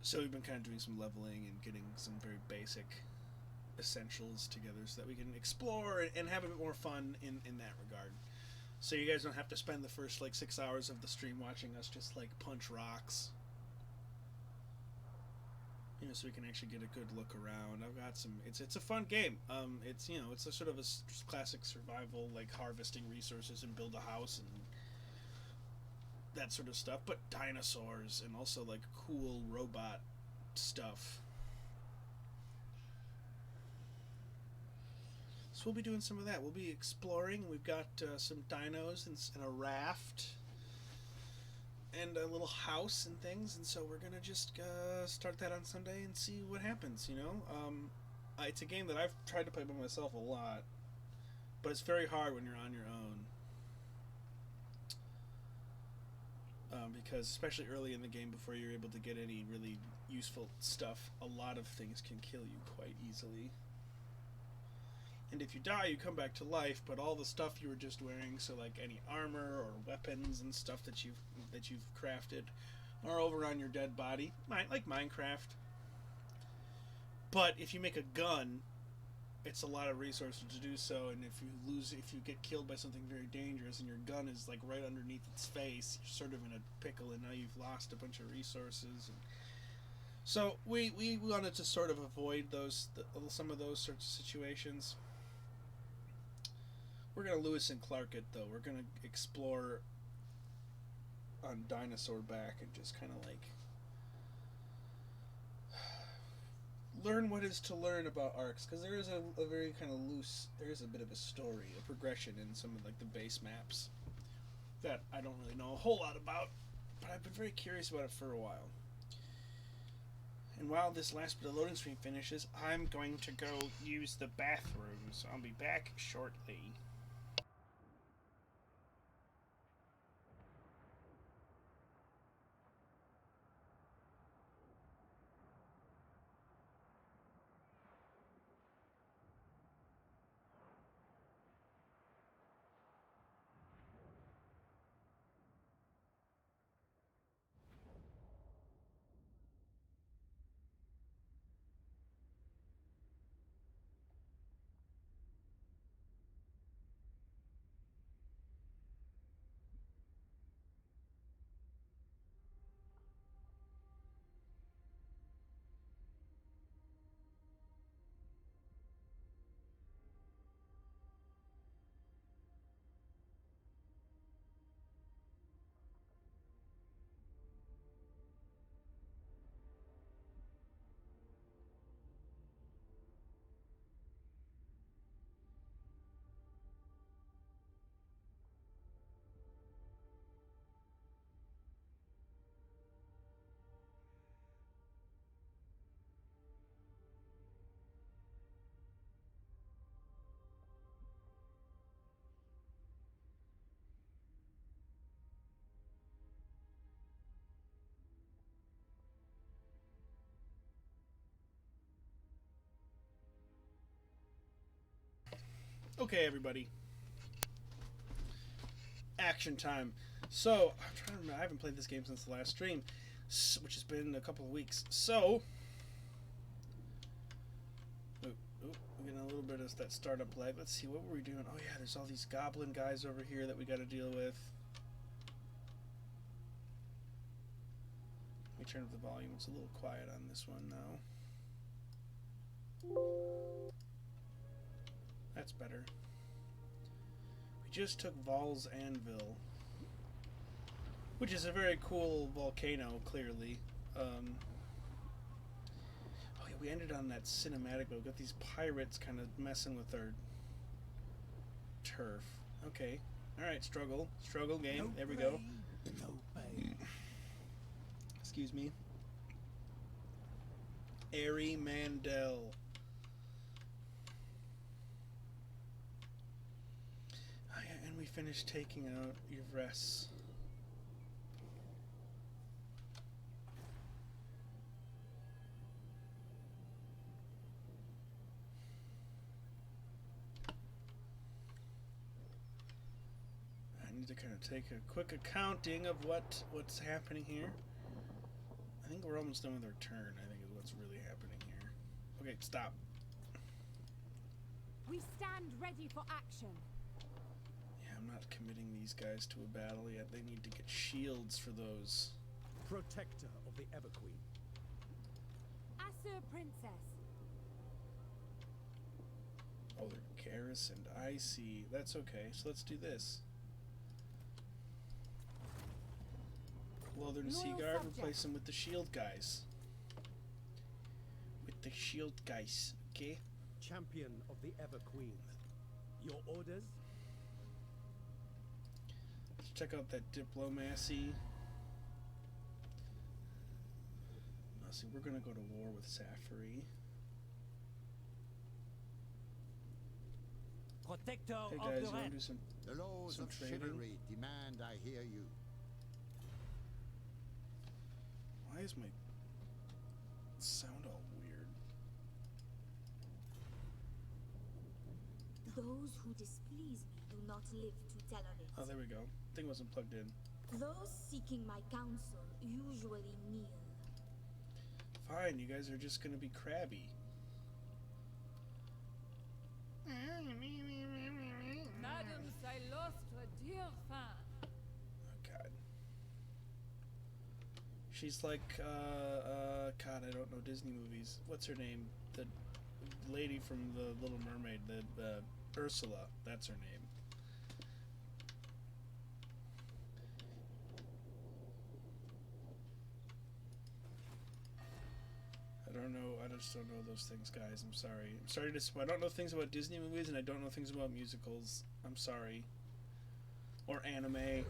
so we've been kind of doing some leveling and getting some very basic essentials together so that we can explore and have a bit more fun in that regard. So you guys don't have to spend the first, like, 6 hours of the stream watching us just, like, punch rocks. You know, so we can actually get a good look around. I've got some. It's a fun game. It's, you know, it's a sort of a classic survival, like harvesting resources and build a house and that sort of stuff. But dinosaurs and also like cool robot stuff. So we'll be doing some of that. We'll be exploring. We've got some dinos and a raft. And a little house and things, and so we're gonna just start that on Sunday and see what happens. You know, it's a game that I've tried to play by myself a lot, but it's very hard when you're on your own. Because especially early in the game, before you're able to get any really useful stuff, a lot of things can kill you quite easily. And if you die, you come back to life, but all the stuff you were just wearing, so like any armor or weapons and stuff that you've crafted, are over on your dead body, like Minecraft. But if you make a gun, it's a lot of resources to do so, and if you get killed by something very dangerous, and your gun is like right underneath its face, you're sort of in a pickle, and now you've lost a bunch of resources. And so we wanted to sort of avoid some of those sorts of situations. We're going to Lewis and Clark it, though. We're going to explore on Dinosaur Back and just kind of like learn what is to learn about arcs, because there is a very kind of loose, there is a bit of a story, a progression in some of like the base maps that I don't really know a whole lot about, but I've been very curious about it for a while. And while this last bit of loading screen finishes, I'm going to go use the bathroom, so I'll be back shortly. Okay, everybody. Action time. So, I'm trying to remember. I haven't played this game since the last stream, which has been a couple of weeks. So, we're getting a little bit of that startup lag. Let's see, what were we doing? Oh yeah, there's all these goblin guys over here that we got to deal with. Let me turn up the volume. It's a little quiet on this one now. That's better. We just took Val's Anvil, which is a very cool volcano, clearly. Oh yeah, We ended on that cinematic, but we've got these pirates kind of messing with our turf. Okay. Alright, struggle. Struggle game. No there we go. pain, no pain. Excuse me. Airy Mandel. Oh, yeah, and we finished taking out Yvresse. I need to kind of take a quick accounting of what's happening here. I think we're almost done with our turn, I think is what's really happening here. Okay, stop. We stand ready for action. Yeah, I'm not committing these guys to a battle yet. They need to get shields for those. Protector of the Everqueen. Assur Princess. Oh, they're garrisoned. I see. That's okay. So let's do this. Northern Sea Guard, replace them with the shield guys. With the shield guys, okay? Champion of the Everqueen. Your orders? Let's check out that diplomacy. Let's see, we're gonna go to war with Safari. Protector Hey of guys, the you wanna Red. do some The laws of trading? chivalry demand I hear you. Why is my sound all weird? Those who displease me do not live to tolerate. Oh, there we go. Thing wasn't plugged in. Those seeking my counsel usually kneel. Fine, you guys are just gonna be crabby. Madams, I lost a dear fan. Oh god. She's like, God, I don't know Disney movies. What's her name? The lady from The Little Mermaid, the Ursula. That's her name. I don't know. I just don't know those things, guys. I'm sorry. I'm sorry to. I don't know things about Disney movies, and I don't know things about musicals. I'm sorry. Or anime.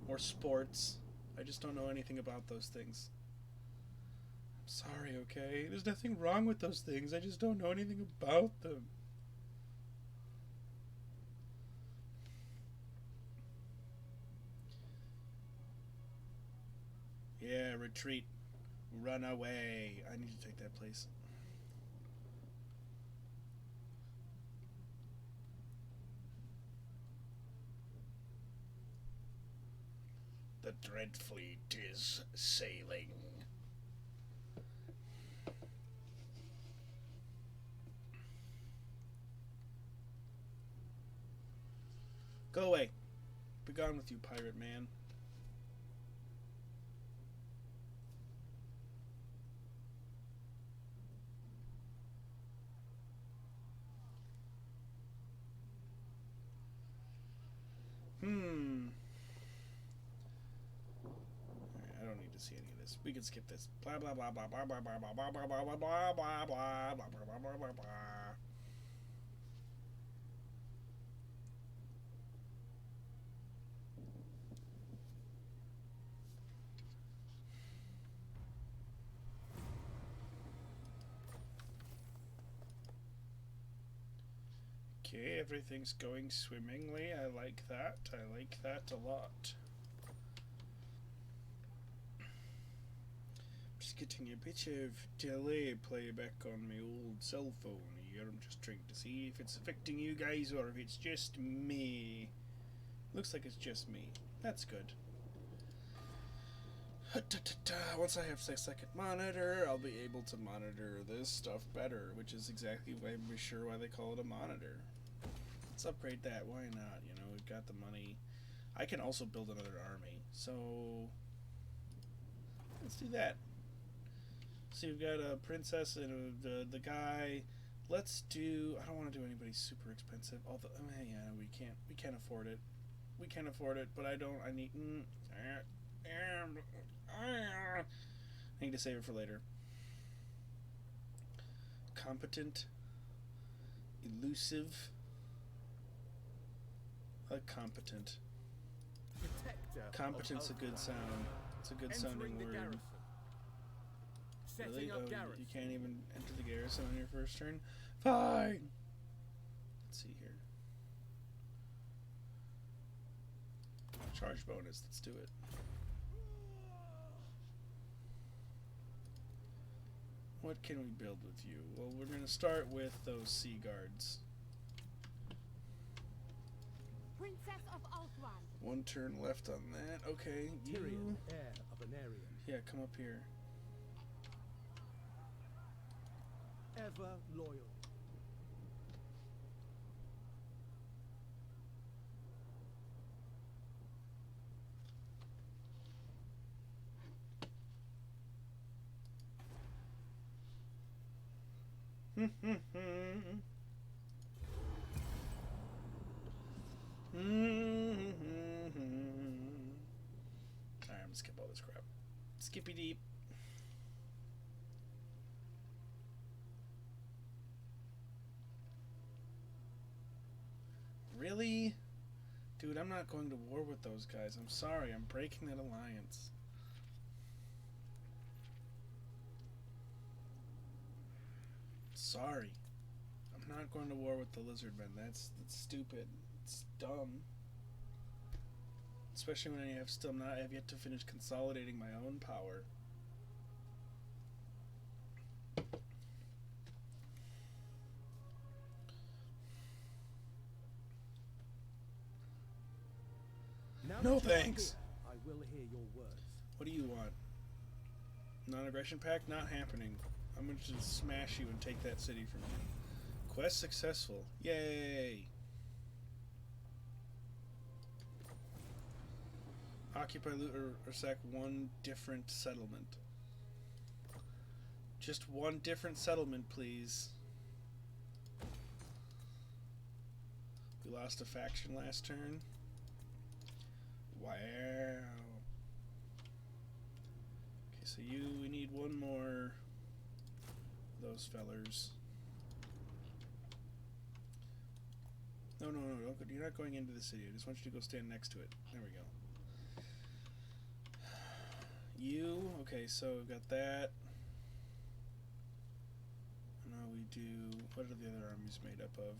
Or sports. I just don't know anything about those things. I'm sorry, okay? There's nothing wrong with those things. I just don't know anything about them. Yeah, retreat. Run away. I need to take that place. The Dread Fleet is sailing. Go away. Be gone with you, pirate man. Alright, I don't need to see any of this. We can skip this. Blah blah blah blah blah blah blah blah blah blah blah blah blah blah blah blah blah blah blah blah. Okay, everything's going swimmingly. I like that. I like that a lot. Just getting a bit of delay playback on my old cell phone here. I'm just trying to see if it's affecting you guys or if it's just me. Looks like it's just me. That's good. Once I have a second monitor, I'll be able to monitor this stuff better, which is exactly why I'm sure why they call it a monitor. Let's upgrade that. Why not? You know, we've got the money. I can also build another army, so let's do that. So we've got a princess and the guy. Let's do. I don't want to do anybody super expensive. Although, I mean, yeah, we can't afford it. We can't afford it. But I don't. I need. I need to save it for later. Competent. Elusive. I like competent. Protector Competent's a of good sound. It's a good sounding Entering the word. garrison. Setting Really? up Oh, garrison. you can't even enter the garrison on your first turn? Fine! Let's see here. Charge bonus, let's do it. What can we build with you? Well, we're going to start with those sea guards. Princess of Outland. One turn left on that. Okay, Tyrion, you... heir of Anarion. Yeah, come up here. Ever loyal. Alright, I'm gonna skip all this crap. Skippy deep. Really? Dude, I'm not going to war with those guys. I'm sorry, I'm breaking that alliance. Sorry. I'm not going to war with the lizardmen. That's stupid. It's dumb. Especially when I have yet to finish consolidating my own power. Now No that you are thanks. here, I will hear your words. What do you want? Non-aggression pact? Not happening. I'm going to just smash you and take that city from you. Quest successful. Yay! Occupy, loot, or sack one different settlement. Just one different settlement, please. We lost a faction last turn. Wow. Okay, so we need one more of those fellers. No, don't go, you're not going into the city. I just want you to go stand next to it. There we go. You, okay, so we've got that. Now we do, what are the other armies made up of?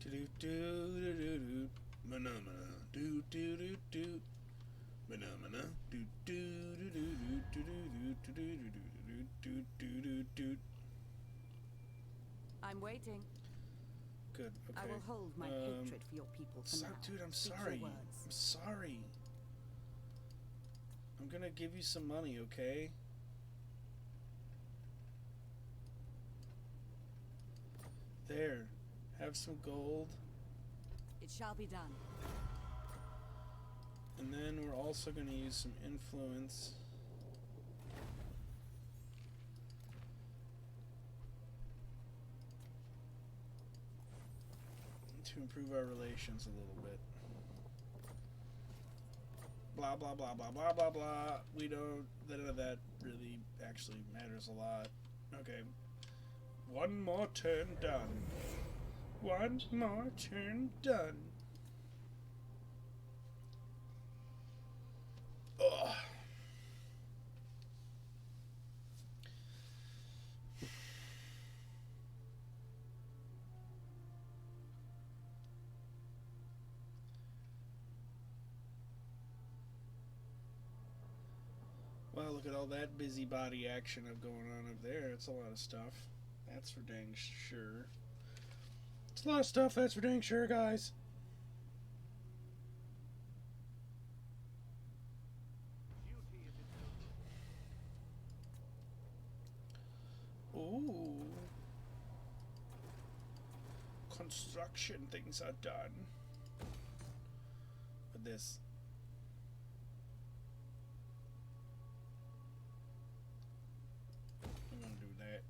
Do do do do do, mana mana, do do do do, mana mana, do do do do do do do do do do do do. I'm waiting. Good. Okay. I will hold my hatred for your people for now. Dude, I'm Speak your sorry. words. I'm sorry. I'm gonna give you some money, okay? There. Have some gold. It shall be done. And then we're also going to use some influence. To improve our relations a little bit. Blah, blah, blah, blah, blah, blah, blah. We don't... None of that really actually matters a lot. Okay. One more turn done. One more turn done. Ugh. Wow, look at all that busybody action of going on up there. It's a lot of stuff. That's for dang sure. It's a lot of stuff, that's for dang sure, guys. Ooh. Construction things are done. With this. I'm gonna do that.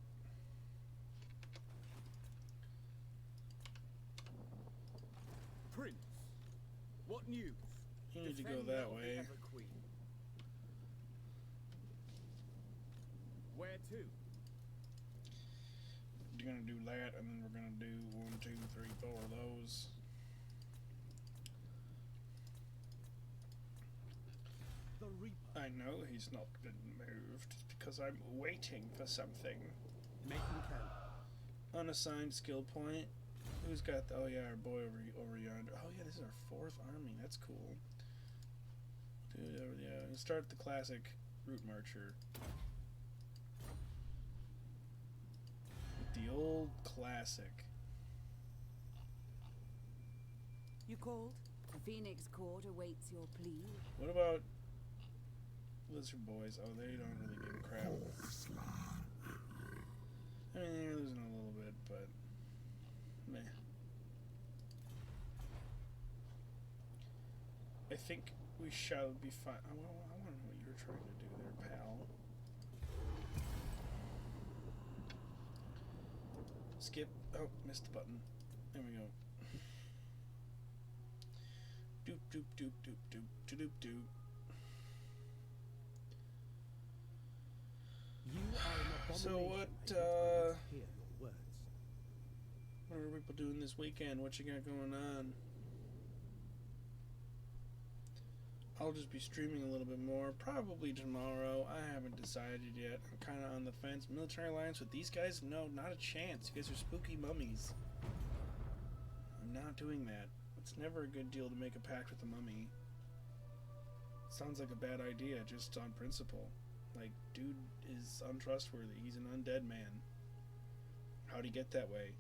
What news? You need to go Defender that of the way. Everqueen. Where to? You're gonna do that, and then we're gonna do 1, 2, 3, 4 of those. The Reaper. I know he's not been moved because I'm waiting for something. Making camp. Unassigned skill point. Who's got the, oh yeah, our boy over yonder. Oh yeah, this is our 4th army. That's cool. Dude, yeah, we start the classic route marcher. The old classic. You called? The Phoenix Court awaits your plea. What about Lizard Boys? Oh, they don't really give a crap. I mean, they're losing a little bit, but meh. I think we shall be fine. I want to know what you were trying to do there, pal. Skip. Oh, missed the button. There we go. Doop doop doop doop doop doop doop doop. You are an So abomination. what, I hear your words. What are people doing this weekend? What you got going on? I'll just be streaming a little bit more, probably tomorrow. I haven't decided yet. I'm kind of on the fence. Military alliance with these guys? No, not a chance. You guys are spooky mummies. I'm not doing that. It's never a good deal to make a pact with a mummy. Sounds like a bad idea, just on principle. Like, dude is untrustworthy. He's an undead man. How'd he get that way?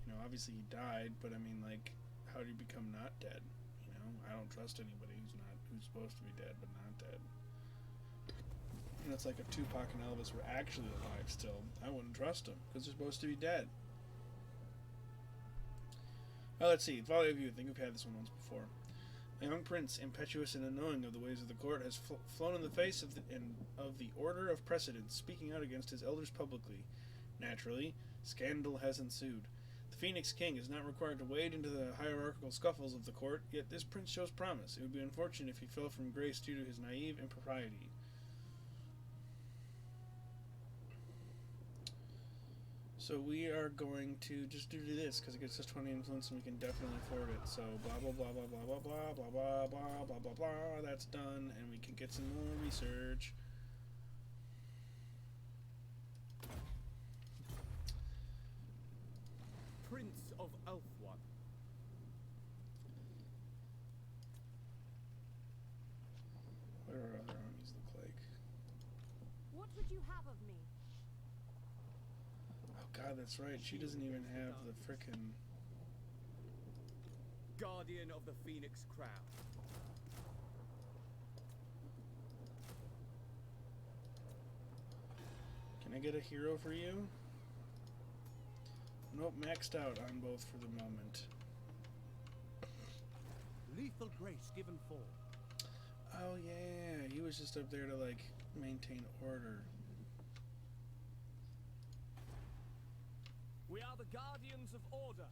You know, obviously he died, but I mean, like, how did he become not dead? You know, I don't trust anybody who's supposed to be dead but not dead. And it's like if Tupac and Elvis were actually alive still, I wouldn't trust them because they're supposed to be dead. Well, let's see. For all of you, I think we've had this one once before. A young prince, impetuous and unknowing of the ways of the court, has flown in the face of the order of precedence, speaking out against his elders publicly. Naturally, scandal has ensued. The Phoenix King is not required to wade into the hierarchical scuffles of the court, yet this prince shows promise. It would be unfortunate if he fell from grace due to his naive impropriety. So we are going to just do this because it gets us 20 influence and we can definitely afford it. So blah blah blah blah blah blah blah blah blah blah blah blah blah. That's done, and we can get some more research. Prince of Elfwan. What do our other armies look like? What would you have of me? Oh God, that's right. She doesn't even have the frickin'. Guardian of the Phoenix Crown. Can I get a hero for you? Nope, maxed out on both for the moment. Lethal grace given for. Oh yeah, he was just up there to like maintain order. We are the guardians of order.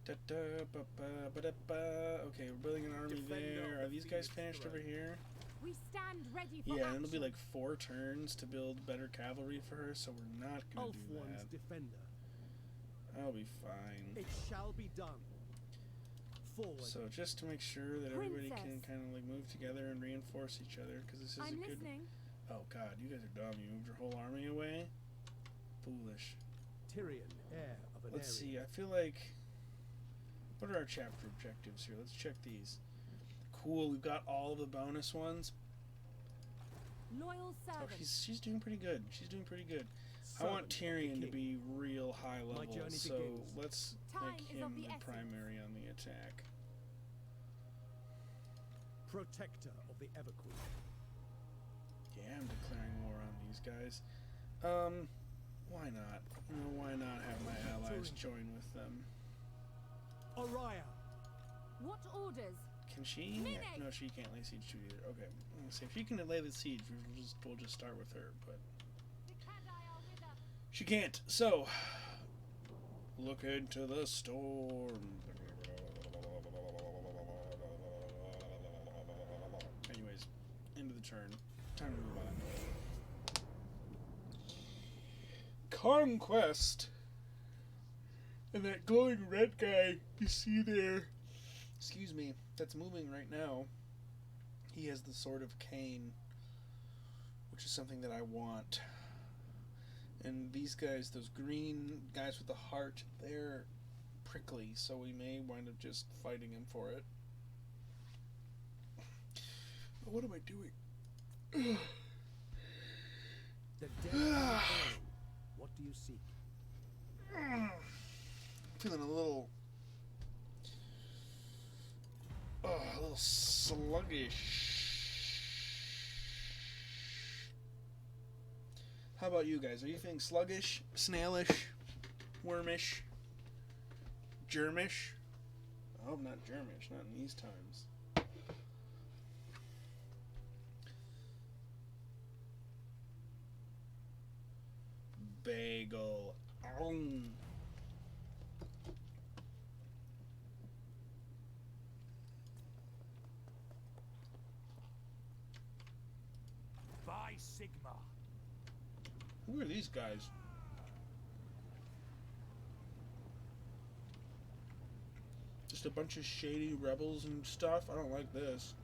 Da da ba ba ba da ba. Okay, we're building an army Defender there. of Are the these guys Phoenix finished throne. over here? We stand ready for Yeah, action. and it'll be like 4 turns to build better cavalry for her, so we're not gonna do Elfwan's that. defender. I'll be fine. It shall be done. Forward. So just to make sure that everybody can Princess. kind of like move together and reinforce each other, because this is I'm a good. listening. Oh God, you guys are dumb. You moved your whole army away. Foolish. Tyrion, heir of an Let's see. I feel like. What are our chapter objectives here? Let's check these. Cool. We've got all the bonus ones. Loyal Oh, servant. she's doing pretty good. She's doing pretty good. I want Tyrion to be real high level, journey so begins. let's Time make is of him the the essence. primary on the attack. Protector of the Everqueen. Yeah, I'm declaring war on these guys. Why not? You know, why not have my allies join with them? Orion. What orders? Can she? Mene! No, she can't lay siege to it either. Okay, I'm gonna say if she can lay the siege, we'll just start with her. But The Kadi are with us. she can't. So look into the storm. End of the turn. Time to move on. Conquest. And that glowing red guy you see there, excuse me, that's moving right now, he has the Sword of Cain, which is something that I want. And these guys, those green guys with the heart, they're prickly, so we may wind up just fighting him for it. But what am I doing? The dead are alone. What do you seek? Feeling a little sluggish. How about you guys? Are you feeling sluggish, snailish, wormish, germish? I hope not germish, not in these times. Bagel. By Sigma. Who are these guys? Just a bunch of shady rebels and stuff? I don't like this.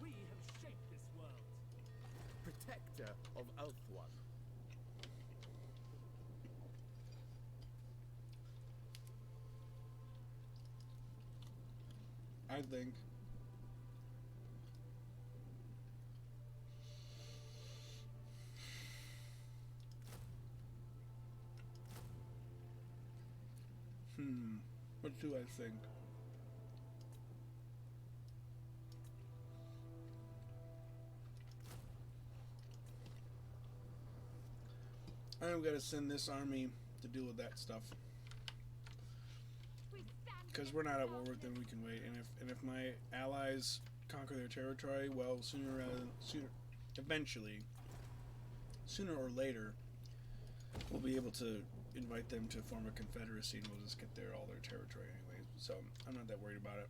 We have shaped this world. Protector of Earth One. I think. What do I think? I'm gonna send this army to deal with that stuff. Because we're not at war with them, we can wait. And if my allies conquer their territory, well, sooner or later, we'll be able to invite them to form a confederacy, and we'll just get all their territory anyway. So I'm not that worried about it.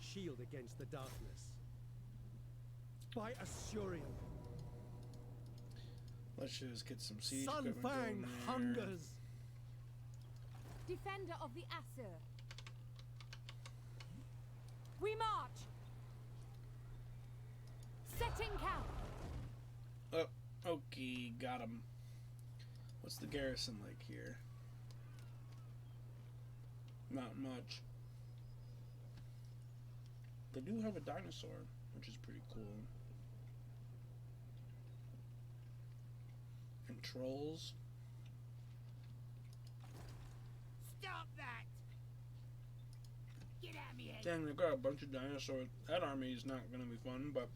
Shield against the darkness. By Assurian. Let's just get some siege equipment going Sunfang there. hungers. Defender of the Aesir. We march. Setting camp. Oh, okay, got him. What's the garrison like here? Not much. They do have a dinosaur, which is pretty cool. And trolls. Stop that! Get at me, Dang, they've got a bunch of dinosaurs. That army is not gonna be fun, but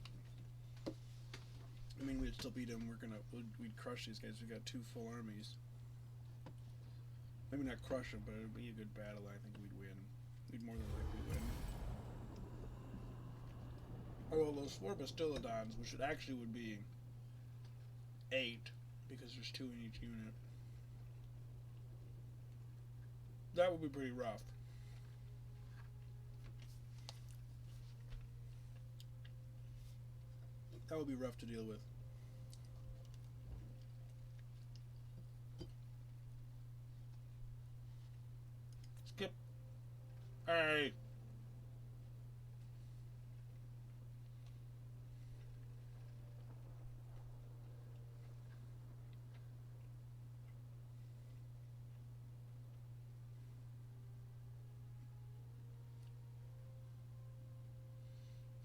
I mean, we'd still beat them. We'd crush these guys. We got 2 full armies. Maybe not crush them, but it would be a good battle. I think we'd win. We'd more than likely win. Although those 4 Bastillodons, which actually would be 8, because there's 2 in each unit. That would be pretty rough. That would be rough to deal with. Skip. Alright.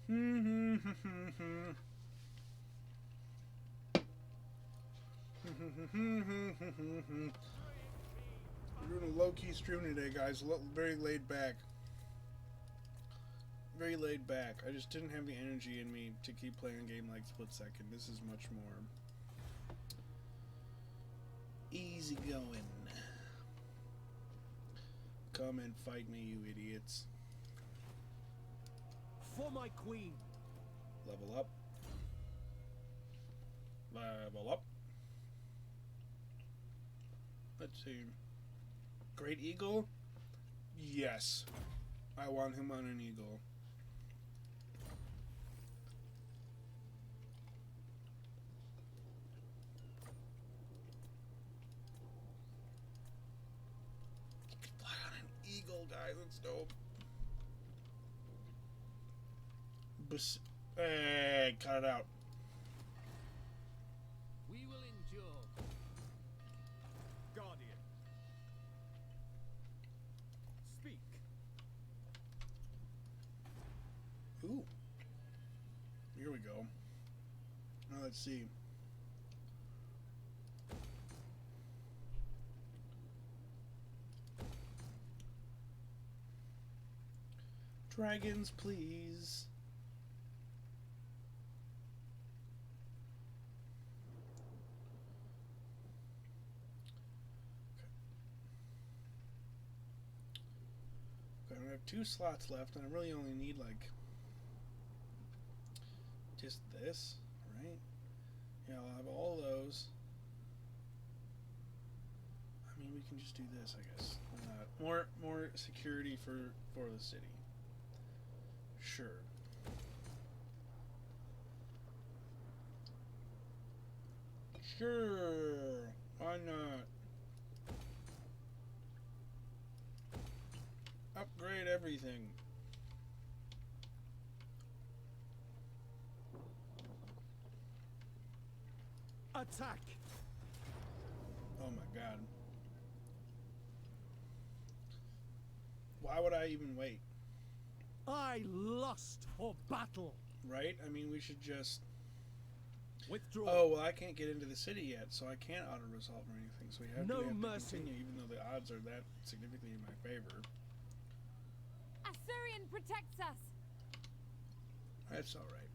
We're doing a low-key stream today, guys. Very laid back. Very laid back. I just didn't have the energy in me to keep playing a game like Split Second. This is much more easy going. Come and fight me, you idiots. For my queen. Level up. Level up. Let's see. Great Eagle? Yes. I want him on an eagle. die. That's dope. Hey, cut it out. We will endure. Guardian. Speak. Ooh. Here we go. Now let's see. Dragons, please. Okay, I have 2 slots left, and I really only need like just this, right? Yeah, I'll have all those. I mean, we can just do this, I guess. More security for the city. Sure. Sure. Why not? Upgrade everything. Attack. Oh my god. Why would I even wait? I lust for battle. Right? I mean, we should just... Withdraw. Oh, well, I can't get into the city yet, so I can't auto-resolve or anything, so we have No to mercy. continue, even though the odds are that significantly in my favor. Assyrian protects us. That's alright.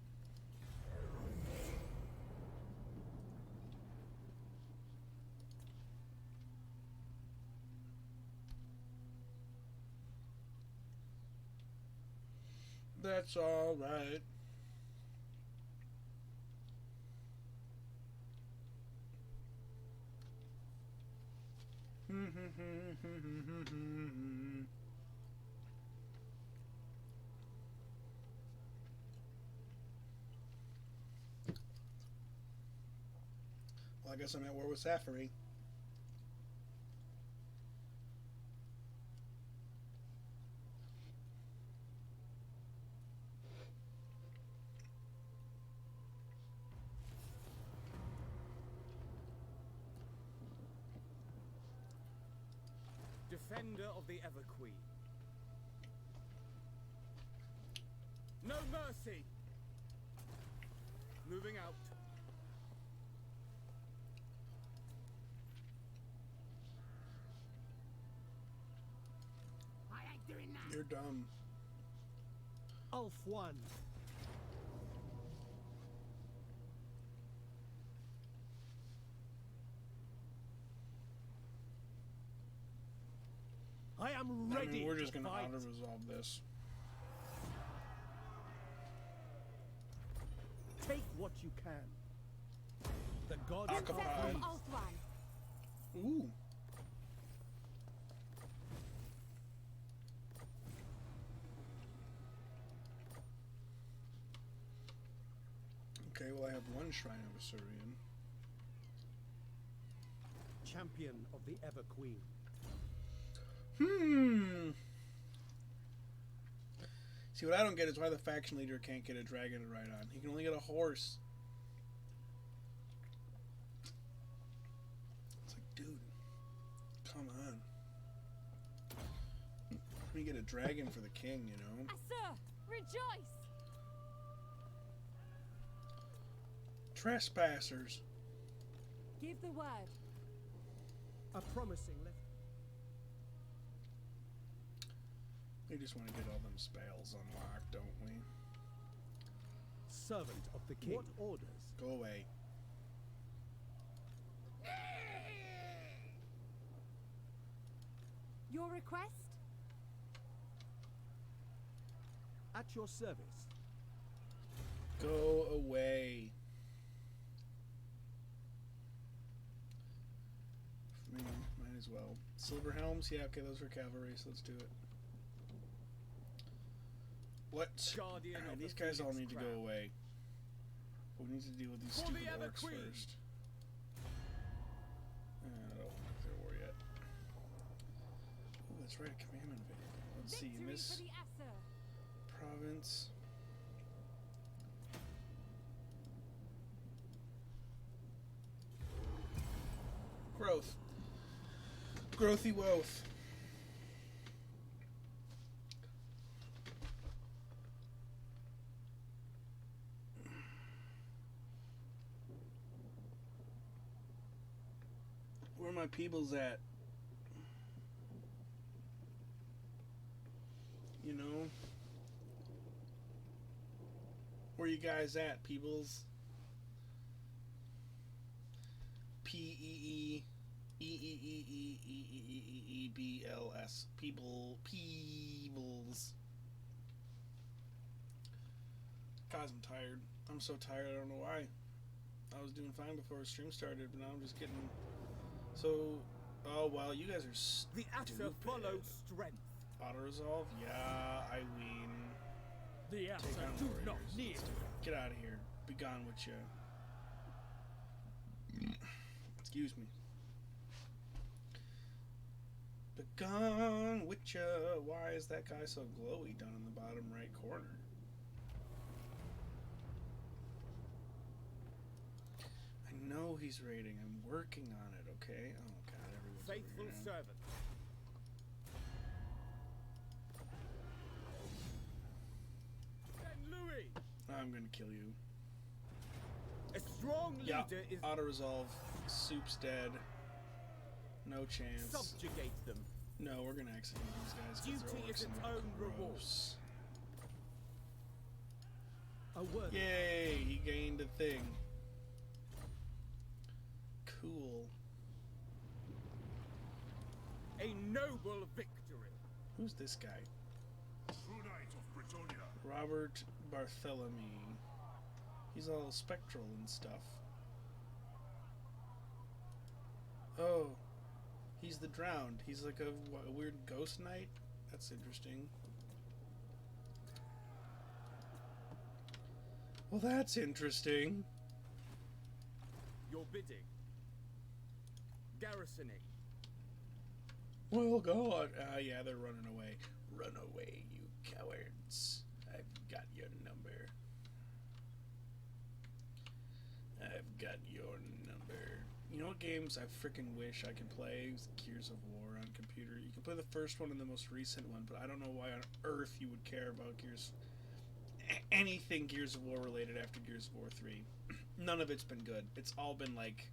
That's alright. Well, I guess I'm at war with Safari. Defender of the Ever Queen. No mercy. Moving out. I ain't doing that. You're dumb. Ulf 1. I am ready. I mean, we're just to gonna fight. auto-resolve this. Take what you can. The gods Occupy. are Ancestral pleased. Ulthuan. Ooh. Okay, well I have 1 Shrine of Assyrian. Champion of the Ever Queen. See, what I don't get is why the faction leader can't get a dragon to ride on. He can only get a horse. It's like, dude, come on. Let me get a dragon for the king, you know? Assur, rejoice. Trespassers. Give the word. A promising left. We just want to get all them spells unlocked, don't we? Servant of the king. What orders? Go away. Your request? At your service. Go away. Might as well. Silver helms? Yeah, okay, those are cavalry, so let's do it. What? Guardian Alright, of these the guys all Phoenix need to go Crown. away. But we need to deal with these For stupid the Ever orcs Queen. first. I don't want to clear war yet. Oh, that's right, a commandment evade. Let's see, in Victory this for the Asser. province. Growth. Growthy wealth. Where are my peoples at? You know? Where you guys at, peoples? Peebls. Peoples. Guys, I'm tired. I'm so tired. I don't know why. I was doing fine before the stream started, but now I'm just getting so. Oh wow, you guys are The Asser stupid. follow strength. Auto resolve? Yeah, I win. The Take Asser on do warriors. not near. Let's do it. Get out of here. Be gone with you. Excuse me. Be gone with you. Why is that guy so glowy down in the bottom right corner? I know he's raiding. I'm working on it, okay? Oh god, everyone's Faithful over here now. servant. Then Louis, I'm gonna kill you. a strong Yeah, leader is auto resolve. Soup's dead. No chance. subjugate them. No, we're gonna execute these guys. 'Cause they're Duty orcs is and its they're own reward. gross. A word. Yay! He gained a thing. Cool. A noble victory. Who's this guy? True Knight of Britonia. Robert Barthélemy. He's all spectral and stuff. Oh, he's the drowned. He's like a weird ghost knight. That's interesting. Well, that's interesting. Your bidding. Garrisoning. Well, God. Yeah, they're running away. Run away, you cowards. I've got your number. I've got your number. You know what games I freaking wish I could play? Is Gears of War on computer. You can play the first one and the most recent one, but I don't know why on earth you would care about anything Gears of War related after Gears of War 3. None of it's been good. It's all been like...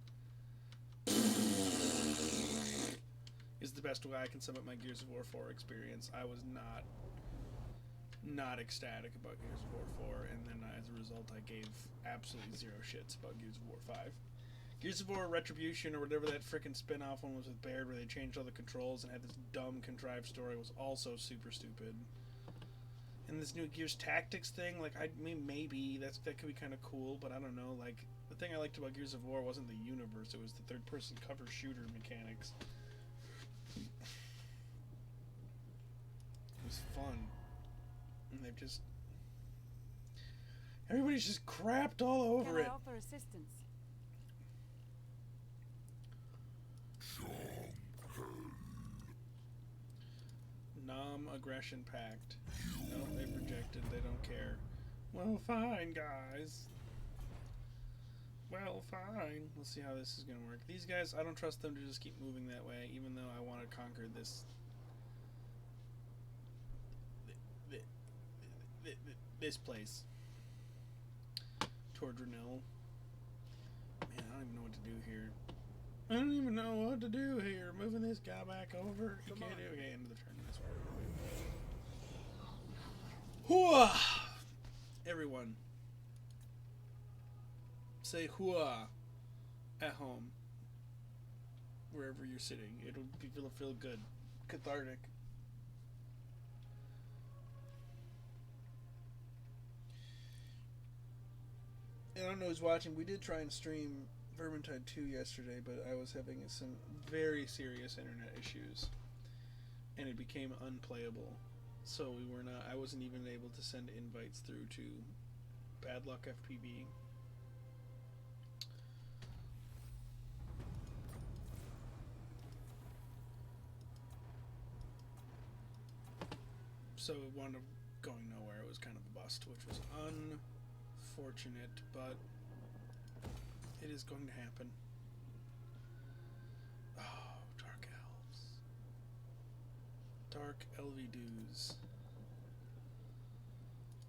is the best way I can sum up my Gears of War 4 experience. I was not ecstatic about Gears of War 4, and then as a result I gave absolutely zero shits about Gears of War 5. Gears of War Retribution, or whatever that frickin' spin-off one was with Baird, where they changed all the controls and had this dumb contrived story, was also super stupid. And this new Gears Tactics thing, like, I mean, maybe that could be kind of cool, but I don't know. Like, the thing I liked about Gears of War wasn't the universe; it was the third-person cover shooter mechanics. It was fun, and they've just everybody's just crapped all over Can it. I offer assistance? Non-aggression pact. No, they've rejected. They don't care. Well, fine, guys. Well, fine. Let's see how this is going to work. These guys, I don't trust them to just keep moving that way, even though I want to conquer this... this place. Tordranil. Man, I don't even know what to do here. I don't even know what to do here. Moving this guy back over. You can't do it. Okay, end of the turn. That's right. Hooah! Everyone. Say hooah at home. Wherever you're sitting. It'll feel good. Cathartic. And I don't know who's watching. We did try and stream Vermintide 2 yesterday, but I was having some very serious internet issues. And it became unplayable. So I wasn't even able to send invites through to Bad Luck FPV. so it wound up going nowhere. It was kind of a bust, which was unfortunate, but it is going to happen. Oh, Dark Elves. Dark Elvidoos.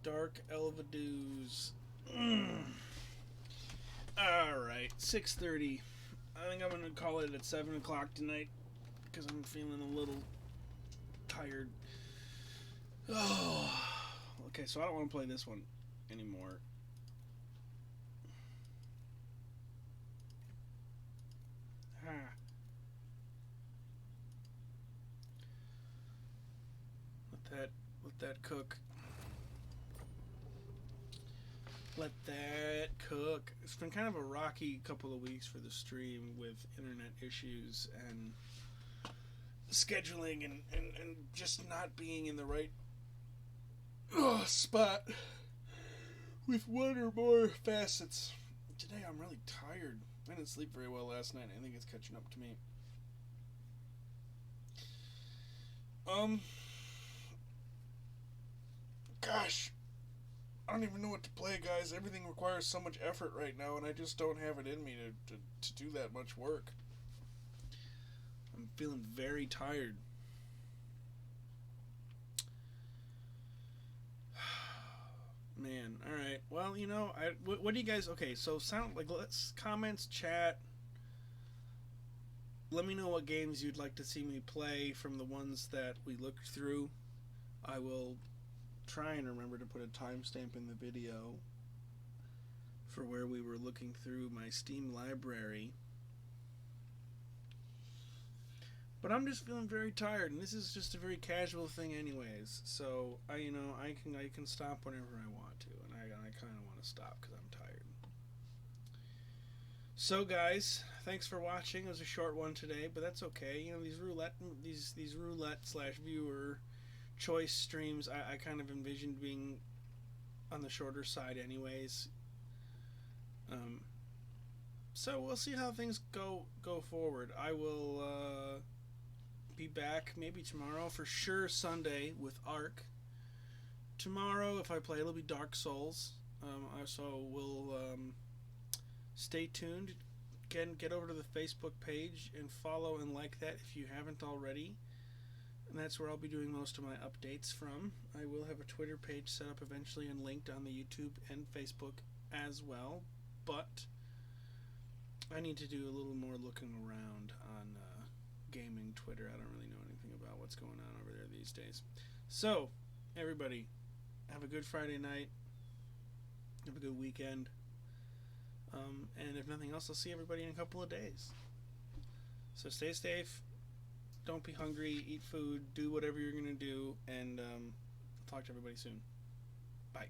Dark Elvidoos. Alright, 6:30. I think I'm going to call it at 7 o'clock tonight because I'm feeling a little tired. Oh, okay, so I don't want to play this one anymore. Let that cook. Let that cook. It's been kind of a rocky couple of weeks for the stream with internet issues and scheduling and just not being in the right spot with one or more facets. Today I'm really tired. I didn't sleep very well last night. I think it's catching up to me. Gosh, I don't even know what to play, guys. Everything requires so much effort right now, and I just don't have it in me to do that much work. I'm feeling very tired. Man, alright. Well, you know, what do you guys... Okay, so let's comments, chat. Let me know what games you'd like to see me play from the ones that we looked through. I will try and remember to put a timestamp in the video for where we were looking through my Steam library. But I'm just feeling very tired, and this is just a very casual thing anyways. So I can stop whenever I want to, and I kind of want to stop because I'm tired. So guys, thanks for watching. It was a short one today, but that's okay. You know, these roulette / viewer choice streams, I kind of envisioned being on the shorter side anyways. So we'll see how things go forward. I will be back maybe tomorrow, for sure Sunday with Ark. Tomorrow, if I play, it'll be Dark Souls. So we'll stay tuned. Again, get over to the Facebook page and follow and like that if you haven't already. And that's where I'll be doing most of my updates from. I will have a Twitter page set up eventually and linked on the YouTube and Facebook as well. But I need to do a little more looking around on gaming Twitter. I don't really know anything about what's going on over there these days. So, everybody, have a good Friday night. Have a good weekend. And if nothing else, I'll see everybody in a couple of days. So stay safe. Don't be hungry. Eat food. Do whatever you're going to do. And I'll talk to everybody soon. Bye.